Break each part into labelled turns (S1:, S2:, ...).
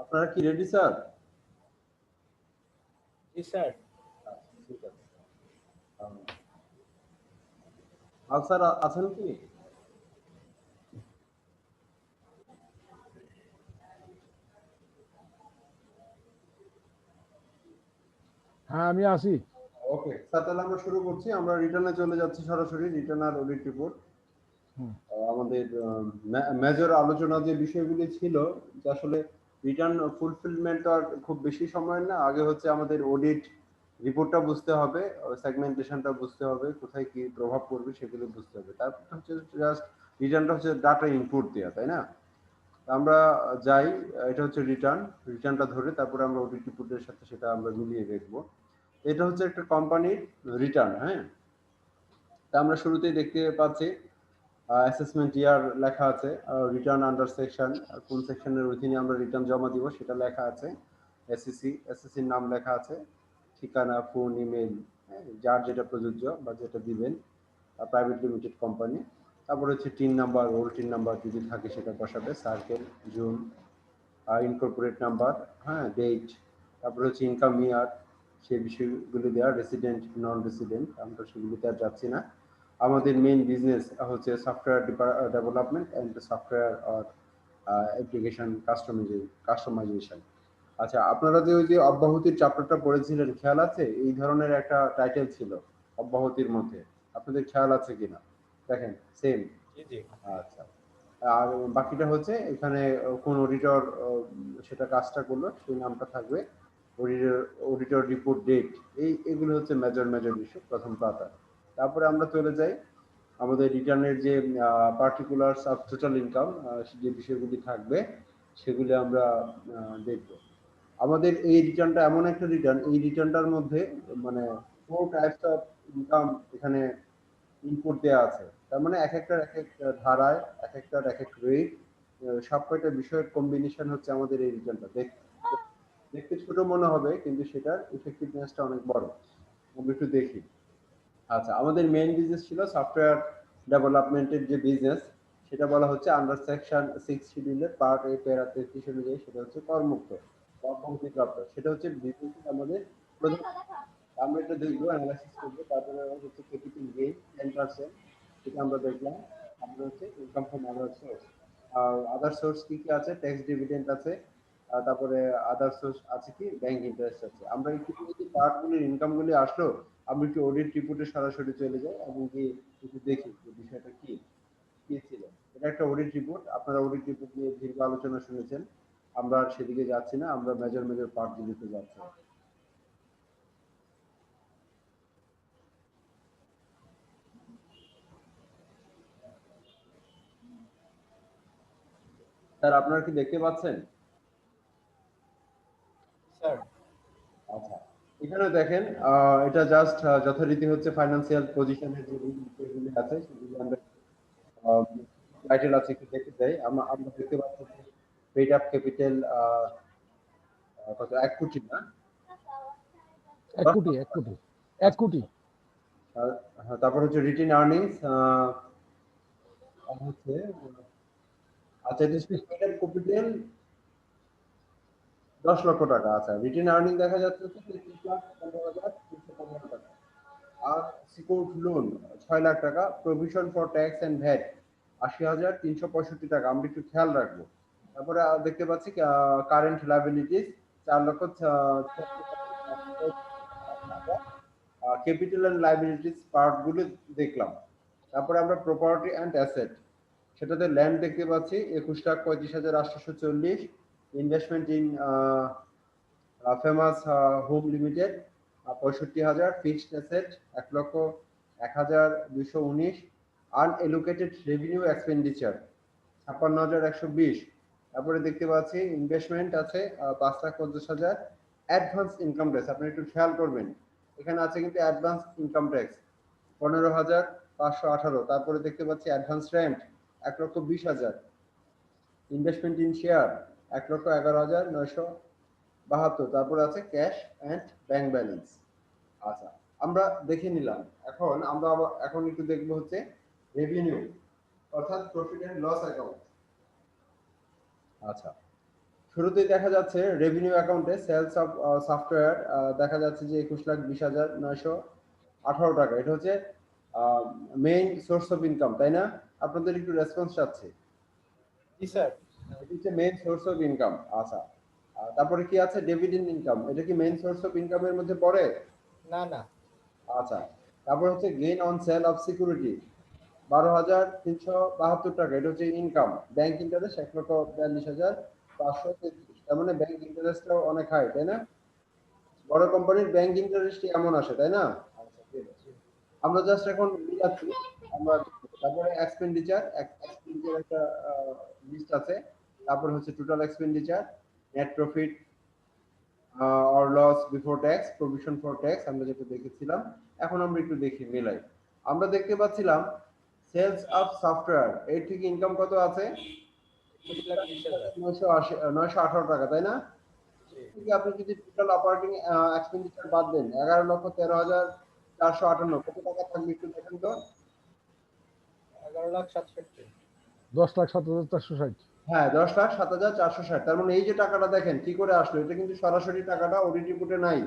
S1: আপনারা কি ready sir?
S2: জি sir.
S1: ঠিক আছে। স্যার আছেন কি?
S3: হ্যাঁ, আমি আছি।
S1: ওকে স্যার, তাহলে আমরা শুরু করছি। আমরা রিটার্নে চলে যাচ্ছি সরাসরি, রিটার্ন আর অডিট রিপোর্ট। আমাদের মেজর আলোচনা যে বিষয়গুলি ছিল, যে আসলে রিটার্ন ফুলফিলমেন্ট আর খুব বেশি সময় না, আগে হচ্ছে আমাদের অডিট রিপোর্টটা বুঝতে হবে, সেগমেন্টেশনটা বুঝতে হবে, কোথায় কি প্রভাব পড়বে সেগুলো বুঝতে হবে। তারপর হচ্ছে জাস্ট রিটার্নটা হচ্ছে ডাটা ইনপুট দেওয়া, তাই না? আমরা যাই, এটা হচ্ছে রিটার্নটা ধরে তারপরে আমরা অডিট রিপোর্টের সাথে সেটা আমরা মিলিয়ে দেখবো। এটা হচ্ছে একটা কোম্পানির রিটার্ন। হ্যাঁ, তা আমরা শুরুতেই দেখতে পাচ্ছি অ্যাসেসমেন্ট ইয়ার লেখা আছে, রিটার্ন আন্ডার সেকশন, কোন সেকশনের অধীনে আমরা রিটার্ন জমা দিব সেটা লেখা আছে, এসএসসির নাম লেখা আছে, ঠিকানা, ফোন, ইমেল, যার যেটা প্রযোজ্য বা যেটা দিবেন, প্রাইভেট লিমিটেড কোম্পানি। তারপর হচ্ছে tin number, old tin number যদি থাকে সেটা বসাবে, সার্কেল, জুন, ইনকর্পোরেট নাম্বার, হ্যাঁ, ডেট, তারপরে হচ্ছে ইনকাম ইয়ার, সেই বিষয়গুলি দেওয়া, রেসিডেন্ট, নন রেসিডেন্ট, আমরা সেগুলিতে আর যাচ্ছি না। আমাদের মেইন বিজনেস হচ্ছে সফটওয়্যার ডেভেলপমেন্ট অ্যান্ড সফটওয়্যার আর অ্যাপ্লিকেশন কাস্টমাইজেশন। আচ্ছা, আপনারা যে ওই যে অব্যাহতির চ্যাপ্টারটা পড়েছিলেন, খেয়াল আছে? এই ধরনের একটা টাইটেল ছিল অব্যাহতির মধ্যে, আপনাদের খেয়াল আছে কিনা দেখেন, সেম। আচ্ছা, আর বাকিটা হচ্ছে এখানে কোন অডিটর সেটা কাজটা করলো সেই নামটা থাকবে, অডিটর রিপোর্ট ডেট, এগুলো হচ্ছে মেজর বিষয় প্রথম পাতা। তারপরে আমরা চলে যাই আমাদের রিটার্নের যে পার্টিকুলারস অফ টোটাল ইনকাম, যে বিষয়গুলি থাকবে সেগুলি আমরা দেখব। আমাদের এই রিটার্নটা এমন একটা রিটার্ন, এই রিটার্নটার মধ্যে মানে 4 টাইপস অফ ইনকাম এখানে ইনপুট দেওয়া আছে। তার মানে এক একটার এক এক ধারায়, এক একটার এক এক রেট, সব কয়টা বিষয়ের কম্বিনেশন হচ্ছে আমাদের এই রিটার্নটা। দেখতে ছোট মনে হবে কিন্তু সেটার ইফেক্টিভনেসটা অনেক বড়। আমরা একটু দেখি। আচ্ছা, আমাদের মেইন বিজনেস ছিল সফটওয়্যার ডেভেলপমেন্টের যে বিজনেস, সেটা বলা হচ্ছে আন্ডার সেকশন 6 শিডিউলের পার্ট এ প্যারা 33 অনুযায়ী সেটা হচ্ছে করমুক্ত, অব্যাহতিপ্রাপ্ত। সেটা হচ্ছে বিজনেস আমাদের প্রধান। আমরা এটা দেখবো, অ্যানালাইসিস করবো। তারপরে হচ্ছে ক্যাপিটাল গেইন 10%, সেটা আমরা দেখলাম। আমরা হচ্ছে ইনকাম ফ্রম আদার সোর্স কি কি আছে, ট্যাক্স ডিভিডেন্ড আছে, তারপরে আদার সোর্স আছে কি, ব্যাংক ইন্টারেস্ট আছে। আমরা একটু যে পার্টগুলির ইনকামগুলি আসলো, আমি একটু অডিট রিপোর্টে সরাসরি চলে যাই এবং কি একটু দেখি যে বিষয়টা কি কি ছিল। এটা একটা অডিট রিপোর্ট, আপনারা অডিট রিপোর্ট নিয়ে দীর্ঘ আলোচনা শুনেছেন, আমরা আর সেদিকে যাচ্ছি না, আমরা মেজর পার্টগুলিতে যাচ্ছি। স্যার, আপনারা কি দেখতে পাচ্ছেন?
S2: স্যার,
S1: আচ্ছা, এখানে দেখেন, এটা জাস্ট যথারীতি হচ্ছে ফাইন্যান্সিয়াল পজিশনের যে বিষয়গুলি আছে সেগুলি আমরা টাইটেল আছে একটু দেখে দেই। আমরা দেখতে পাচ্ছি যে পেইড আপ ক্যাপিটাল কত, 1 কোটি না?
S3: 1 কোটি, 1 কোটি, 1 কোটি।
S1: হ্যাঁ, তারপর হচ্ছে রিটেন আর্নিংস হচ্ছে, আচ্ছা, এটা হচ্ছে পেইড আপ ক্যাপিটাল 10 লক্ষ টাকা। আচ্ছা, রিটেন আর্নিং দেখা যাচ্ছে হচ্ছে 33,15,315 টাকা। আর সিকিউরড লোন 6 লাখ টাকা, provision for tax and VAT 80,365 টাকা। আমরা একটু খেয়াল রাখবো। তারপরে দেখতে পাচ্ছি কারেন্ট লায়াবিলিটিস 4 লক্ষ ক্যাপিটাল এন্ড লায়াবিলিটিস পার্ট গুলো দেখলাম। তারপরে আমরা প্রপার্টি এন্ড অ্যাসেট, সেটাতে ল্যান্ড দেখতে পাচ্ছি 21,35,840, investment in famous home limited 65,000, fixed asset 1,01,219, unallocated revenue expenditure 56,120। তারপরে দেখতে পাচ্ছি ইনভেস্টমেন্ট আছে 5,50,000, অ্যাডভান্স ইনকাম ট্যাক্স, আপনি একটু খেয়াল করবেন এখানে আছে কিন্তু অ্যাডভান্স ইনকাম ট্যাক্স 15,518। তারপরে দেখতে পাচ্ছি advance rent 1,20,000, investment in share 1,11,972। তারপর আছে ক্যাশ অ্যান্ড ব্যাংক ব্যালেন্স। আচ্ছা, আমরা দেখে নিলাম। আমরা এখন একটু দেখবো হচ্ছে রেভিনিউ, অর্থাৎ প্রফিট এন্ড লস অ্যাকাউন্ট। আচ্ছা, শুরুতেই দেখা যাচ্ছে রেভিনিউ অ্যাকাউন্টে সেলস অফ সফটওয়্যার দেখা যাচ্ছে যে 21,20,918 টাকা। এটা হচ্ছে মেইন সোর্স অফ ইনকাম, তাই না? আপনাদের একটু রেসপন্স চাচ্ছি।
S2: জি স্যার।
S1: এটা হচ্ছে মেইন সোর্স অফ ইনকাম। আচ্ছা, তারপরে কি আছে? Dividend income. এটা কি মেইন সোর্স অফ ইনকামের মধ্যে পড়ে?
S2: না না।
S1: আচ্ছা, তারপর হচ্ছে gain on sell of security 12,372 টাকা। এটা হচ্ছে ইনকাম। Bank interest 1,42,533। তার মানে ব্যাংক ইন্টারেস্টটাও অনেক হাই, তাই না? বড় কোম্পানির ব্যাংক ইন্টারেস্ট এমন আসে, তাই না? আচ্ছা, ঠিক আছে। আমরা জাস্ট এখন মিলাচ্ছি। আমরা তারপরে এক্সপেন্ডিচার একটা লিস্ট আছে। তারপর হচ্ছে total expenditure, net profit or loss before tax, provision for tax আমরা যেটা দেখেছিলাম। এখন আমরা একটু দেখি মিলাই। আমরা দেখতে পাচ্ছিলাম সেলস অফ সফটওয়্যার এর থেকে ইনকাম কত আছে?
S2: 20,20,000।
S1: 918 টাকা, তাই না? থেকে আপনি যদি টোটাল অপারেটিং এক্সপেন্ডিচার বাদ দেন 11,13,458, কত টাকা থাকবে একটু দেখেন তো।
S2: 11,67,000।
S3: 10,07,460।
S1: হ্যাঁ, 10,07,460। তার মানে এই যে টাকাটা দেখেন কি করে আসলো, এটা কিন্তু সরাসরি টাকাটা অডিট রিপোর্টে নাই।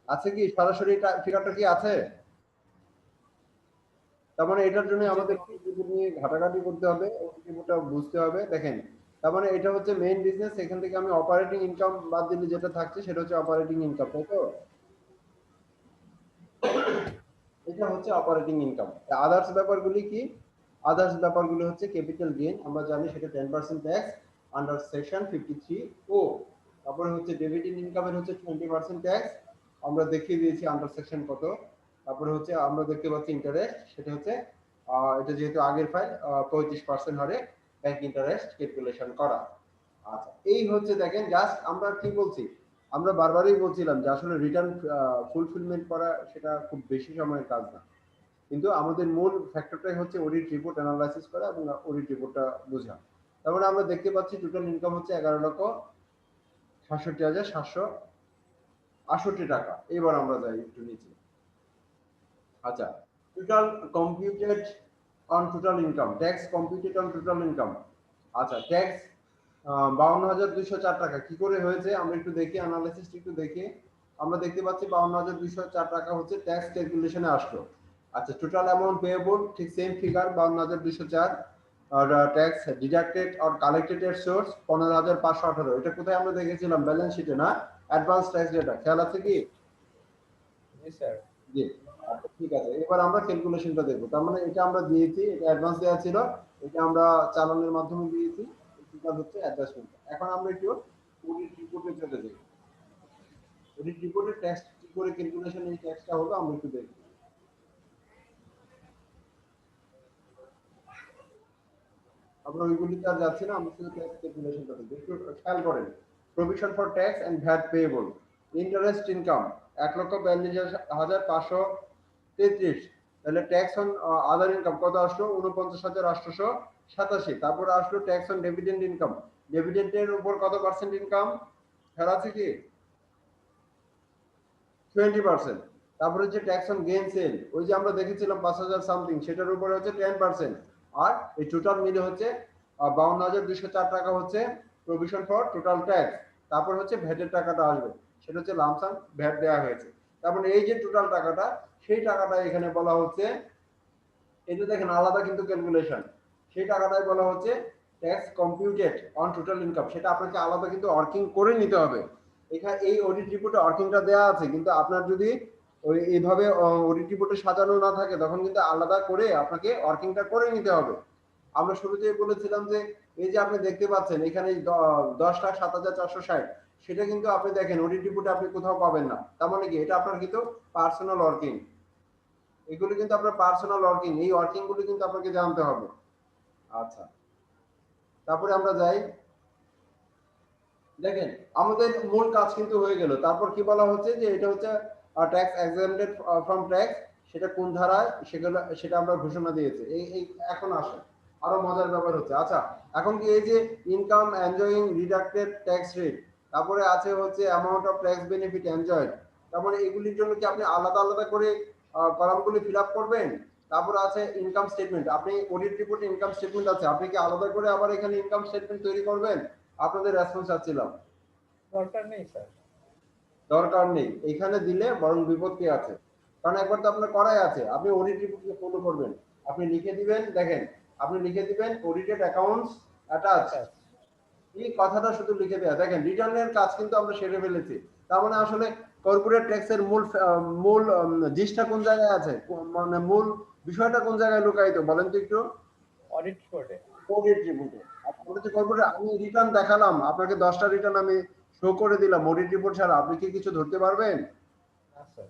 S1: আছে কি সরাসরি ফিগারটা কি আছে? তার মানে এটার জন্য আমাদের রিপোর্ট নিয়ে ঘাটাঘাটি করতে হবে, রিপোর্টটা বুঝতে হবে। দেখেন, তার মানে এটা হচ্ছে মেইন বিজনেস। এখান থেকে আমি অপারেটিং ইনকাম বাদ দিলে যেটা থাকছে সেটা হচ্ছে অপারেটিং ইনকাম, তাই তো? এটা হচ্ছে অপারেটিং ইনকাম। আদার্স ব্যাপারগুলি কি? আদার্স ব্যাপারগুলি হচ্ছে ক্যাপিটাল গেইন, আমরা জানি সেটা 10% ট্যাক্স আন্ডার সেকশন 53 ও। তারপরে হচ্ছে ডিভিডেন্ড ইনকামের হচ্ছে 20% ট্যাক্স, আমরা দেখিয়ে দিয়েছি আন্ডার সেকশন কত। তারপরে হচ্ছে আমরা দেখতে পাচ্ছি ইন্টারেস্ট, সেটা হচ্ছে এটা যেহেতু আগের ফাইল 35% হারে ব্যাংক ইন্টারেস্ট ক্যালকুলেশন করা। আচ্ছা, এই হচ্ছে দেখেন জাস্ট আমরা কি বলছি, আমরা বারবারই বলছিলাম যে আসলে রিটার্ন ফুলফিলমেন্ট করা সেটা খুব বেশি সময়ের কাজ না, কিন্তু আমাদের মূল ফ্যাক্টরটাই হচ্ছে অডিট রিপোর্ট অ্যানালাইসিস করা এবং অডিট রিপোর্টটা বোঝা। তার মানে আমরা দেখতে পাচ্ছি টোটাল ইনকাম হচ্ছে 11,67,768 টাকা। এবার আমরা যাই একটু নিচে। আচ্ছা, total computed on total income, tax computed on total income. আচ্ছা, ট্যাক্স 52,204 টাকা। কি করে হয়েছে আমরা একটু দেখি, অ্যানালাইসিস একটু দেখি। আমরা দেখতে পাচ্ছি 52,204 টাকা হচ্ছে ট্যাক্স ক্যালকুলেশনে আসলো। আচ্ছা, টোটাল অ্যামাউন্ট পেয়েবল ঠিক সেম ফিগার 52,204। আর ট্যাক্স ডিডাক্টেড অর কালেক্টেড এর সোর্স 15,518। এটা কোথায় আমরা দেখেছিলাম? ব্যালেন্স শিটে না? অ্যাডভান্স ট্যাক্স ডেটা খেয়াল আছে কি?
S2: জি স্যার।
S1: জি। আচ্ছা, ঠিক আছে, এবার আমরা ক্যালকুলেশনটা দেখব। তার মানে এটা আমরা দিয়েছি, এটা অ্যাডভান্স দেওয়া ছিল, এটা আমরা চালানের মাধ্যমে দিয়েছি। এটা হচ্ছে অ্যাডজাস্টমেন্ট। এখন আমরা একটু অডিট রিপোর্টে চলে যাই। অডিট রিপোর্টের ট্যাক্স কি করে ক্যালকুলেশন এই ট্যাক্সটা হলো আমরা একটু দেখব। আমরা ওইগুলিতে আর যাচ্ছি না, আমরা শুধু ট্যাক্স ক্যালকুলেশনটা দেখব। একটু খেয়াল করেন, provision for tax and VAT payable, interest income 1,42,533। তাহলে ট্যাক্স অন আদার ইনকাম কত আসলো? 49,887। তারপরে আসলো ট্যাক্স অন ডিভিডেন্ড ইনকাম। ডিভিডেন্ডের উপর কত পার্সেন্ট ইনকাম খেয়াল আছে কি? 20%। তারপরে হচ্ছে ট্যাক্স অন গেইন সেল, ওই যে আমরা দেখেছিলাম 5,000 সামথিং, সেটার উপরে হচ্ছে 10%। আর এই টোটাল মিলে হচ্ছে 52,204 টাকা হচ্ছে প্রভিশন ফর টোটাল ট্যাক্স। তারপর হচ্ছে ভ্যাটের টাকাটা আসবে, সেটা হচ্ছে লামসাম ভ্যাট দেওয়া হয়েছে। তারপরে এই যে টোটাল টাকাটা, সেই টাকাটা এখানে বলা হচ্ছে, এটা দেখেন আলাদা কিন্তু ক্যালকুলেশন, সেই টাকাটাই বলা হচ্ছে tax computed on total income. সেটা আপনাকে আলাদা কিন্তু ওয়ার্কিং করে নিতে হবে। এখানে এই অডিট রিপোর্টে ওয়ার্কিংটা দেওয়া আছে, কিন্তু আপনার যদি ওই এইভাবে অডিট রিপোর্টে সাজানো না থাকে তখন কিন্তু আলাদা করে আপনাকে ওয়ার্কিংটা করে নিতে হবে। আমরা শুরুতেই বলেছিলাম যে এই যে আপনি দেখতে পাচ্ছেন এখানে 10,07,460, সেটা কিন্তু আপনি দেখেন অডিট রিপোর্টে আপনি কোথাও পাবেন না। তার মানে কি এটা আপনার কিন্তু পার্সোনাল ওয়ার্কিং, এগুলো কিন্তু আপনার পার্সোনাল ওয়ার্কিং, এই ওয়ার্কিং গুলো কিন্তু আপনাকে জানতে হবে। আচ্ছা, তারপরে আমরা যাই, দেখেন আমাদের মূল কাজ কিন্তু হয়ে গেল। তারপর কি বলা হচ্ছে যে এটা হচ্ছে ট্যাক্স এক্সামটেড ফ্রম ট্যাক্স, সেটা কোন ধারায় সেটা আমরা ঘোষণা দিয়েছি। এই এখন আসে আরো মজার ব্যাপার হচ্ছে। আচ্ছা, এখন কি এই যে income enjoying deducted tax rate, তারপরে আছে হচ্ছে amount of tax benefit enjoyed, তারপরে এগুলির জন্য কি আপনি আলাদা আলাদা করে কলামগুলি ফিল আপ করবেন? তারপরে আছে ইনকাম স্টেটমেন্ট, আপনি অডিট রিপোর্টে ইনকাম স্টেটমেন্ট আছে, আপনি কি আলাদা করে আবার এখানে ইনকাম স্টেটমেন্ট তৈরি করবেন? আপনাদের রেসপন্স চাচ্ছিলাম।
S2: দরকার নেই স্যার।
S1: দরকার নেই, এখানে দিলে বরং বিপত্তি আছে। কারণ একবার তো আপনার করাই আছে, আপনি অডিট রিপোর্টকে ফলো করবেন, আপনি লিখে দিবেন, দেখেন আপনি লিখে দিবেন অডিটেড অ্যাকাউন্টস অ্যাটাচ,
S2: আচ্ছা,
S1: এই কথাটা শুধু লিখে দেয়া। দেখেন রিটার্নের কাজ কিন্তু আমরা সেরে ফেলেছি। তার মানে আসলে কর্পোরেট ট্যাক্সের মূল জিনিসটা কোন জায়গায় আছে, মানে মূল বিষয়টা কোন জায়গায় লুকায়িত বলেন তো একটু।
S2: অডিট করে।
S1: অডিট রিপোর্টে আমরা যে কর্পোরেট, আমি রিটার্ন দেখালাম আপনাকে 10টা রিটার্ন আমি শো করে দিলাম অডিট রিপোর্ট ছাড়া, আপনি কি কিছু ধরতে পারবেন?
S2: না স্যার।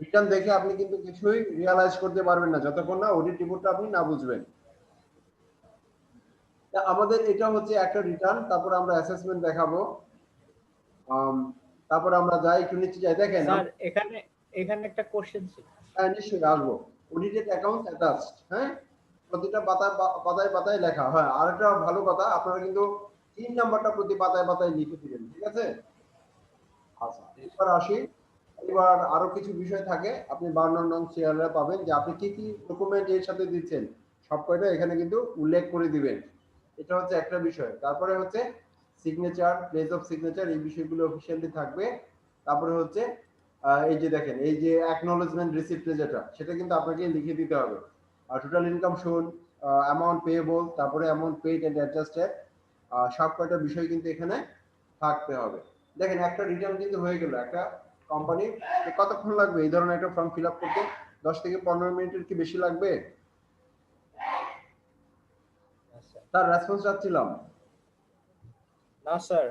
S1: রিটার্ন দেখে আপনি কিন্তু কিছুই রিয়ালাইজ করতে পারবেন না যতক্ষণ না অডিট রিপোর্টটা আপনি না বুঝবেন। আমাদের এটা হচ্ছে একটা রিটার্ন, তারপর আমরা অ্যাসেসমেন্ট দেখাবো। তারপর আমরা যাই একটু নিচে যাই, দেখেন
S2: স্যার এখানে এখানে একটা কোশ্চেন ছিল।
S1: নিশ্চয়ই আসবো। অডিটেড অ্যাকাউন্ট অ্যাটাচড, হ্যাঁ, প্রতিটা পাতায় পাতায় পাতায় লেখা হয়। আর একটা ভালো কথা, আপনারা কিন্তু 3 নাম্বারটা প্রতি পাতায় পাতায় লিখে দিবেন, ঠিক আছে? আচ্ছা, এবার আসি। এবার আরো কিছু বিষয় থাকে, আপনি 52 নং চেয়ারে পাবেন যে আপনি কি কি ডকুমেন্ট এর সাথে দিচ্ছেন, সব কয়টা এখানে কিন্তু উল্লেখ করে দিবেন। এটা হচ্ছে একটা বিষয়। তারপরে হচ্ছে সিগনেচার, প্লেস অফ সিগনেচার, এই বিষয়গুলো অফিশিয়ালি থাকবে। তারপরে হচ্ছে এই যে দেখেন, এই যে অ্যাকনলেজমেন্ট রিসিপ্ট যেটা, সেটা কিন্তু আপনাকে লিখে দিতে হবে। আর টোটাল ইনকাম শোন, অ্যামাউন্ট পেয়েবল, তারপরে অ্যামাউন্ট পেইড এন্ড অ্যাডজাস্টেড, সব কয়টা বিষয় কিন্তু এখানে থাকতে হবে। দেখেন একটা রিটার্ন কিন্তু হয়ে গেল। একটা কোম্পানি কতক্ষণ লাগবে এই ধরনের একটা ফর্ম ফিল আপ করতে? 10 থেকে 15 মিনিটের কি বেশি লাগবে? তার রেসপন্স চাচ্ছিলাম।
S2: না স্যার।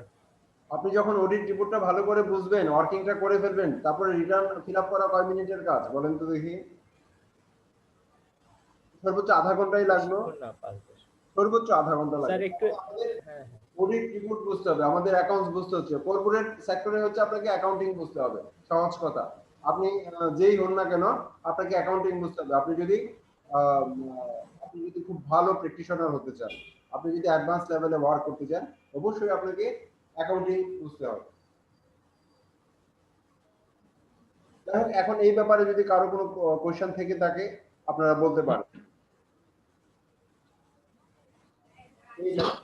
S1: আপনি যখন অডিট রিপোর্টটা ভালো করে বুঝবেন, ওয়ার্কিংটা করে ফেলবেন, তারপরে রিটার্ন ফিল আপ করা কয় মিনিটের কাজ বলেন তো দেখি? সর্বোচ্চ আধা ঘন্টাই লাগলো।
S2: বেশিক্ষণ না, 5 মিনিট।
S1: সর্বোচ্চ আধা ঘন্টা
S2: স্যার
S1: লাগবে।
S2: একটু।
S1: আমাদের
S2: হ্যাঁ,
S1: অডিট রিপোর্ট বুঝতে হবে, আমাদের অ্যাকাউন্টস বুঝতে হচ্ছে। কর্পোরেট সেক্টরে হচ্ছে আপনাকে অ্যাকাউন্টিং বুঝতে হবে, সহজ কথা। আপনি যেই হন না কেন, আপনাকে অ্যাকাউন্টিং বুঝতে হবে। আহ, আপনি যদি খুব ভালো প্র্যাকটিশনার হতে চান, আপনি যদি অ্যাডভান্স লেভেলে ওয়ার্ক করতে চান, অবশ্যই আপনাকে অ্যাকাউন্টিং বুঝতে হবে। যাই হোক, এখন এই ব্যাপারে যদি কারো কোনো কোয়েশ্চেন থেকে থাকে আপনারা বলতে পারেন।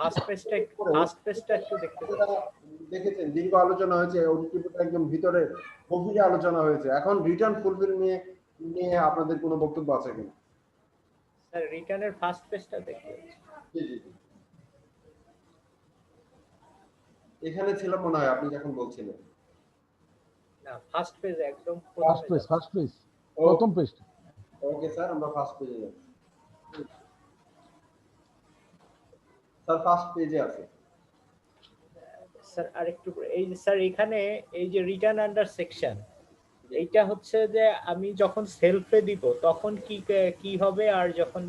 S2: ফার্স্ট পেজটা একটু দেখতে চাই।
S1: দেখেছেন দীর্ঘ আলোচনা হয়েছে, অডিট রিপোর্টটা একদম ভিতরে গভীরে আলোচনা হয়েছে। এখন রিটার্ন ফুলফিল নিয়ে নিয়ে আপনাদের কোনো বক্তব্য আছে কিনা?
S2: স্যার রিটার্নের ফার্স্ট পেজটা দেখতে চাই।
S1: জি জি জি, এখানে ছিল মনে হয় আপনি যখন বলছিলেন।
S2: না, ফার্স্ট পেজ একদম
S3: ফার্স্ট
S2: প্রথমে
S3: পেজ,
S2: যাচ্ছে।
S3: ফার্স্ট পেজ, প্রথম পেজটা।
S1: ওকে স্যার, আমরা ফার্স্ট পেজে যাচ্ছি। স্যার ফার্স্ট পেজে আছে।
S2: স্যার আরেকটু করে, এই যে স্যার এখানে এই যে রিটার্ন আন্ডার সেকশন, এইটা হচ্ছে যে আমি যখন সেলফে দিব তখন কি কি হবে, আর যখন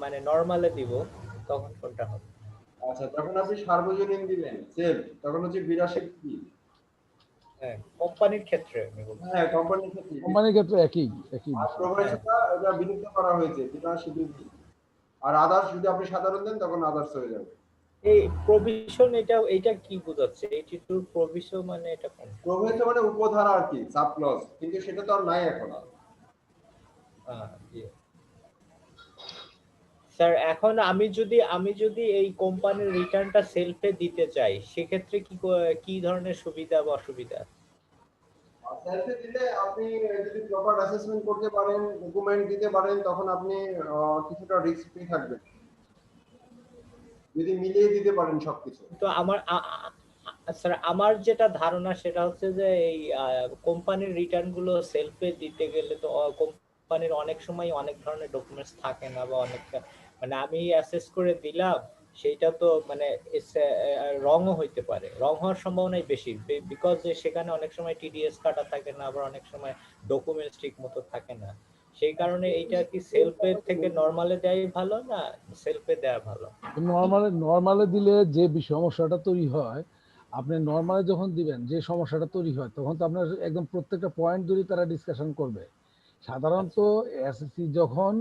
S2: মানে নরমালে দিব তখন কোনটা হবে?
S1: আচ্ছা, যখন আপনি সার্বজনীন দিবেন সেল, তখন হচ্ছে 82 কি?
S2: হ্যাঁ, কোম্পানির ক্ষেত্রে আমি বলছি।
S1: হ্যাঁ, কোম্পানির ক্ষেত্রে।
S3: কোম্পানির ক্ষেত্রে একই একই
S1: আর
S3: বিষয়।
S1: প্রবাসীটা এটা বিলুপ্ত করা হয়েছে, 82 কি। আর আদার্স যদি আপনি সাধারণ দেন তখন আদার্স হয়ে যাবে।
S2: এই প্রভিশন, এটা কি বোঝাচ্ছে? 82 প্রভিশন মানে এটা কোন?
S1: প্রবেশ মানে উপধারা আর কি, সাব ক্লজ, কিন্তু সেটা তো আর নাই এখন।
S2: জি স্যার, এখন আমি যদি এই কোম্পানির রিটার্নটা সেলফে দিতে চাই, সেক্ষেত্রে কি ধরনের সুবিধা বা অসুবিধা?
S1: সেলফে দিলে আপনি যদি প্রপার অ্যাসেসমেন্ট করতে পারেন, ডকুমেন্ট দিতে পারেন, তখন আপনি কিছুটা রিস্ক ফ্রি থাকবেন যদি মিলিয়ে দিতে পারেন সবকিছু।
S2: তো স্যার আমার যেটা ধারণা সেটা হচ্ছে যে এই কোম্পানির রিটার্ন গুলো সেলফে দিতে গেলে তো কোম্পানির অনেক সময় অনেক ধরনের ডকুমেন্টস থাকে না, বা অনেকটা মানে আমি অ্যাসেস করে দিলাম, সেইটা তো মানে রংও হইতে পারে, রং হওয়ার সম্ভাবনাই বেশি, বিকজ সেখানে অনেক সময় টিডিএস কাটা থাকে না, আবার অনেক সময় ডকুমেন্টস ঠিক মতো থাকে না। সেই কারণে এইটা কি সেলফে থেকে নরমালে দেওয়াই ভালো, না সেলফে দেওয়া ভালো?
S3: নর্মালে দিলে যে সমস্যাটা তৈরি হয়, আপনি নর্মালে যখন দিবেন যে সমস্যাটা তৈরি হয়, তখন তো আপনার একদম প্রত্যেকটা পয়েন্ট ধরে তারা ডিসকাশন করবে। সাধারণত এসএসসি যখন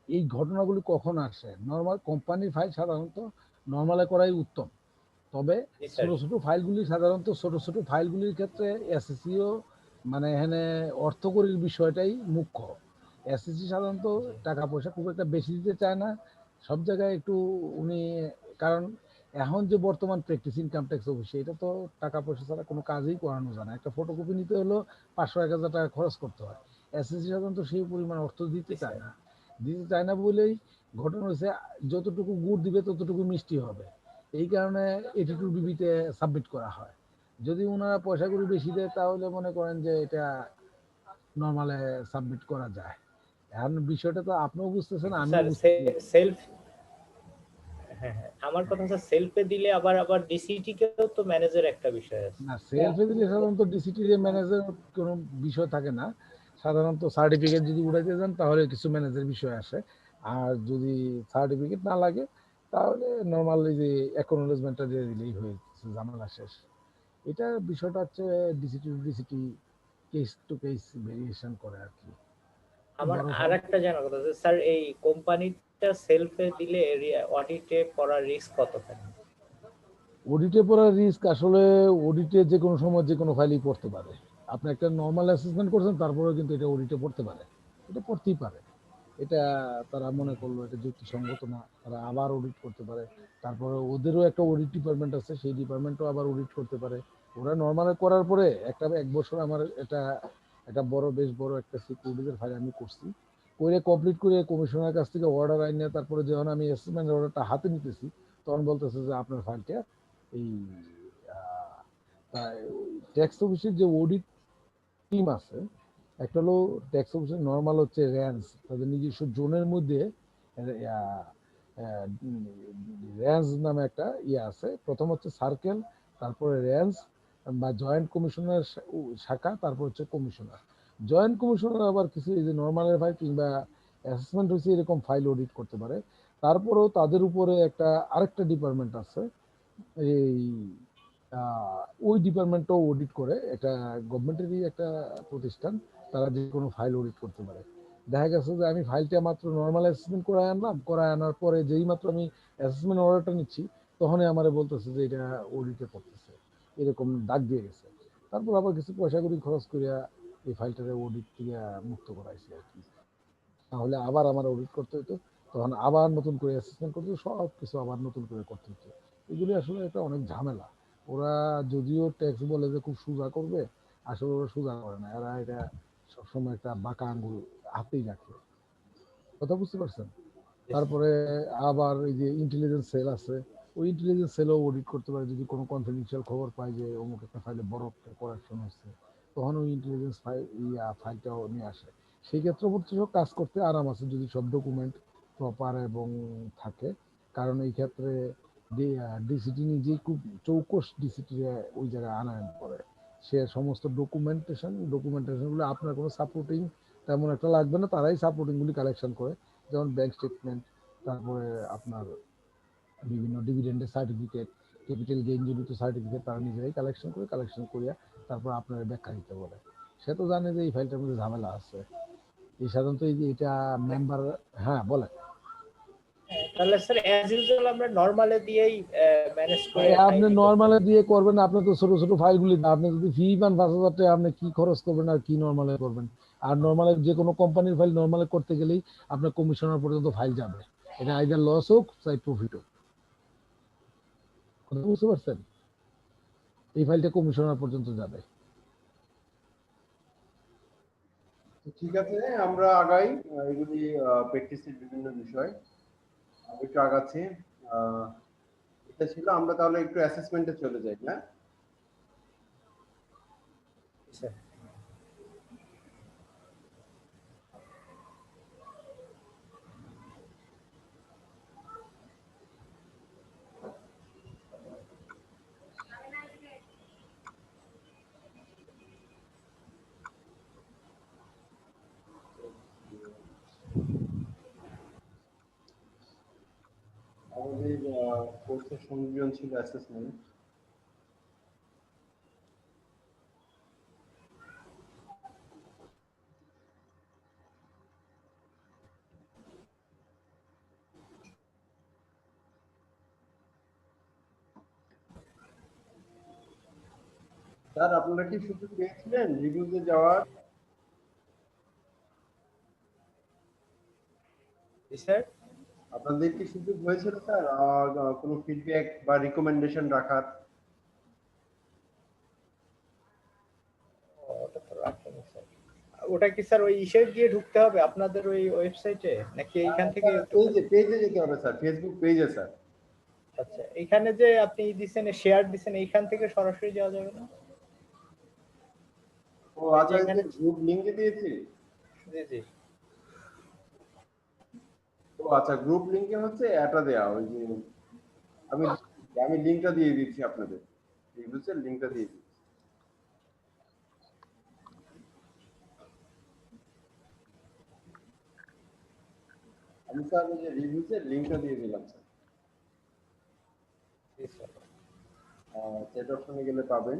S3: এই ঘটনাগুলি কখন আসে, নর্মাল কোম্পানির ফাইল সাধারণত নর্মালে করাই উত্তম। তবে ছোট ছোট ফাইলগুলি, সাধারণত ছোট ছোট ফাইলগুলির ক্ষেত্রে এসএসসিও মানে এখানে অর্থকরীর বিষয়টাই মুখ্য। এসএসসি সাধারণত টাকা পয়সা খুব একটা বেশি দিতে চায় না, সব জায়গায় একটু উনি, কারণ এখন যে বর্তমান প্র্যাকটিস ইনকাম ট্যাক্স অফিসে এটা তো টাকা পয়সা ছাড়া কোনো কাজই করানো যায় না। একটা ফটোকপি নিতে হলো 500-1000 টাকা খরচ করতে হয়। এসএসসি সাধারণত সেই পরিমাণ অর্থ দিতে চায় না। দিতে চায় না বলেই ঘটনা হয়েছে, যতটুকু গুড় দিবে ততটুকু মিষ্টি হবে। এই কারণে 82ডিবিতে সাবমিট করা হয়। যদি ওনারা পয়সা করে বেশি দেয় তাহলে মনে করেন যে এটা নর্মালে সাবমিট করা যায়। এখন বিষয়টা তো আপনিও বুঝতেছেন, আমিও
S2: স্যার
S3: বুঝতেছি।
S2: সেলফ, হ্যাঁ হ্যাঁ, আমার কথা হচ্ছে সেলফে দিলে আবার আবার ডিসিটি কেও তো ম্যানেজের একটা বিষয় আছে।
S3: না, সেলফে দিলে সাধারণত ডিসিটি ম্যানেজের কোনো বিষয় থাকে না। সাধারণত সার্টিফিকেট যদি উঠাইতে যান তাহলে কিছু ম্যানেজের বিষয় আসে। আর যদি সার্টিফিকেট না লাগে তাহলে নর্মালি যে অ্যাকনোলেজমেন্টটা দিয়ে দিলেই হয়ে গেছে, ঝামেলা শেষ। এটা বিষয়টা হচ্ছে ডিসিটি two ডিসিটি, case to case variation করে আর কি।
S2: আমার
S3: বড়
S2: আর একটা জানার কথা আছে স্যার, এই কোম্পানিটা সেলফে দিলে অডিটে পড়ার রিস্ক কতখানি?
S3: অডিটে পড়ার রিস্ক আসলে, অডিটে যে কোনো সময় যে কোনো ফাইলই পড়তে পারে। আপনি একটা নর্মাল অ্যাসেসমেন্ট করছেন, তারপরেও কিন্তু এটা অডিটে পড়তে পারে। এটা পড়তেই পারে। এটা তারা মনে করলো এটা যুক্তিসঙ্গত না, তারা আবার অডিট করতে পারে। তারপরে ওদেরও একটা অডিট ডিপার্টমেন্ট আছে, সেই ডিপার্টমেন্টও আবার অডিট করতে পারে। ওরা নর্মালে করার পরে এক বছর আমার এটা একটা বেশ বড় একটা সিকিউরিটির ফাইল আমি করছি। করে কমপ্লিট করে কমিশনারের কাছ থেকে অর্ডার আইনে তারপরে যখন আমি অ্যাসেসমেন্ট অর্ডারটা হাতে নিতেছি, তখন বলতেছে যে আপনার ফাইলটা এই ট্যাক্স অফিসের যে অডিট টিম আছে, একটা হলো ট্যাক্স অফিসের নর্মাল হচ্ছে রেঞ্জ, তাদের নিজস্ব জোনের মধ্যে রেঞ্জ নামে একটা ইয়ে আছে। প্রথম হচ্ছে সার্কেল, তারপরে রেঞ্জ বা জয়েন্ট কমিশনার শাখা, তারপর হচ্ছে কমিশনার। জয়েন্ট কমিশনার আবার কিছু এই যে নর্মালের ফাইল কিংবা অ্যাসেসমেন্ট হয়েছে এরকম ফাইল অডিট করতে পারে। তারপরেও তাদের উপরে একটা আরেকটা ডিপার্টমেন্ট আছে, এই ওই ডিপার্টমেন্টও অডিট করে। একটা গভর্নমেন্টেরই একটা প্রতিষ্ঠান, তারা যে কোনো ফাইল অডিট করতে পারে। দেখা গেছে যে আমি ফাইলটা মাত্র নর্মাল অ্যাসেসমেন্ট করায় আনলাম, করায় আনার পরে যেই মাত্র আমি অ্যাসেসমেন্ট অর্ডারটা নিচ্ছি, তখনই আমারে বলতেছে যে এটা অডিটে পড়তেছে, এরকম ডাক দিয়ে গেছে। তারপর আবার কিছু পয়সা করি খরচ করিয়া এই ফাইলটারে অডিট থেকে মুক্ত করাইছি আর কি। তাহলে আবার আমার অডিট করতে হতো, তখন আবার নতুন করে অ্যাসেসমেন্ট করতে হতো, সব কিছু আবার নতুন করে করতে হতো। এগুলি আসলে এটা অনেক ঝামেলা। ওরা যদিও ট্যাক্স বলে যে খুব সোজা করবে, আসলে ওরা সোজা করে না। এরা এটা সবসময় একটা বাঁকা আঙ্গুল হাতেই রাখে। কথা বুঝতে পারছেন? তারপরে আবার এই যে ইন্টেলিজেন্স সেল আছে, ওই ইন্টেলিজেন্স সেলও অডিট করতে পারে। যদি কোনো কনফিডেন্সিয়াল খবর পায় যে অমুক একটা ফাইলে বড় একটা করাপশন হচ্ছে, তখন ওই ইন্টেলিজেন্স ফাইলটাও নিয়ে আসে। সেই ক্ষেত্রে হচ্ছে কাজ করতে আরাম আছে যদি সব ডকুমেন্ট প্রপার এবং থাকে। কারণ এই ক্ষেত্রে ডিসিটি নিজেই খুব চৌকস ডিসিটি ওই জায়গায় আনায়ন করে। সে সমস্ত ডকুমেন্টেশনগুলো আপনার কোনো সাপোর্টিং তেমন একটা লাগবে না, তারাই সাপোর্টিংগুলি কালেকশন করে। যেমন ব্যাংক স্টেটমেন্ট, তারপরে আপনার বিভিন্ন ডিভিডেন্ডের সার্টিফিকেট, ক্যাপিটাল গেইন জনিত সার্টিফিকেট তারা নিজেরাই কালেকশন করিয়া তারপর আপনার ব্যাখ্যা দিতে বলে। সে তো জানে যে এই ফাইলটার মধ্যে ঝামেলা আছে। এই সাধারণত এই যে এটা মেম্বার, হ্যাঁ বলে।
S2: তাহলে স্যার অ্যাজ ইউজুয়াল আমরা নরমালে দিয়েই ম্যানেজ করে
S3: আপনি
S2: ফাইলিং করতে
S3: নর্মালে
S2: পারি।
S3: দিয়ে করবেন, আপনি তো ছোট ছোট ফাইলগুলি, আপনি যদি ফি পান 5,000 টাকা, আপনি কি খরচ করবেন আর কি নর্মালে করবেন? আর নর্মালে যে কোনো কোম্পানির ফাইল নর্মালে করতে গেলেই আপনার কমিশনার পর্যন্ত ফাইল যাবে। এটা আইদার লস হোক চাই প্রফিট হোক। কথা বুঝতে পারছেন? এই ফাইলটা কমিশনার পর্যন্ত যাবে।
S1: তো ঠিক আছে, আমরা আগাই। এগুলি প্র্যাকটিসের বিভিন্ন বিষয় একটু আগাচ্ছি। আহ, এটা ছিল, আমরা তাহলে একটু অ্যাসেসমেন্টে চলে যাই, হ্যাঁ?
S2: স্যার
S1: আমাদের কোর্সের সংযোজন ছিল অ্যাসেসমেন্ট। স্যার, আপনারা কি সুযোগ পেয়েছিলেন রিভিউতে যাওয়ার?
S2: স্যার
S1: আপনাদের কি সুযোগ হয়েছিল স্যার কোনো ফিডব্যাক বা রিকমেন্ডেশন রাখার?
S2: ওটা তো রাখেনি স্যার। ওটা কি স্যার ওই ইসে গিয়ে ঢুকতে হবে আপনাদের ওই ওয়েবসাইটে, নাকি এইখান থেকে?
S1: পেজে যেতে হবে স্যার, ফেসবুক পেজে স্যার।
S2: আচ্ছা, এখানে যে আপনি দিছেন শেয়ার দিছেন, এইখান থেকে সরাসরি যাওয়া যাবে না?
S1: ও
S2: এই যে
S1: আচ্ছা,
S2: এখানে,
S1: গ্রুপ লিংকে দিয়েছি।
S2: জি জি।
S1: ও আচ্ছা, গ্রুপ লিংকে হচ্ছে এটা দেয়া, ওই যে আমি আমি লিংকটা দিয়ে দিচ্ছি আপনাদের, রিভিউসের লিংকটা দিয়ে দিচ্ছি। আমি স্যার ওই যে রিভিউসের লিংকটা দিয়ে দিলাম স্যার।
S2: জি স্যার।
S1: চ্যাট অপশনে গেলে পাবেন।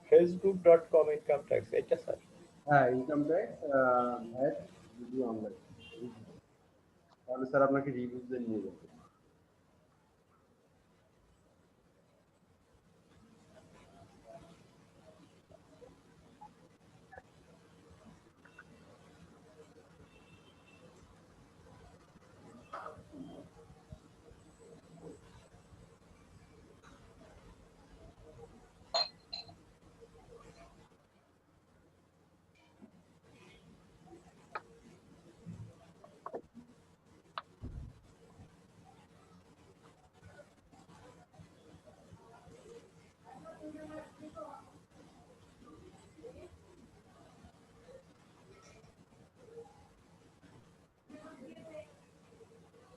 S2: facebook.com ইনকাম ট্যাক্স, এটা স্যার?
S1: হ্যাঁ, income tax VAT video online. তাহলে স্যার আপনাকে রিভিউসে নিয়ে যাবে।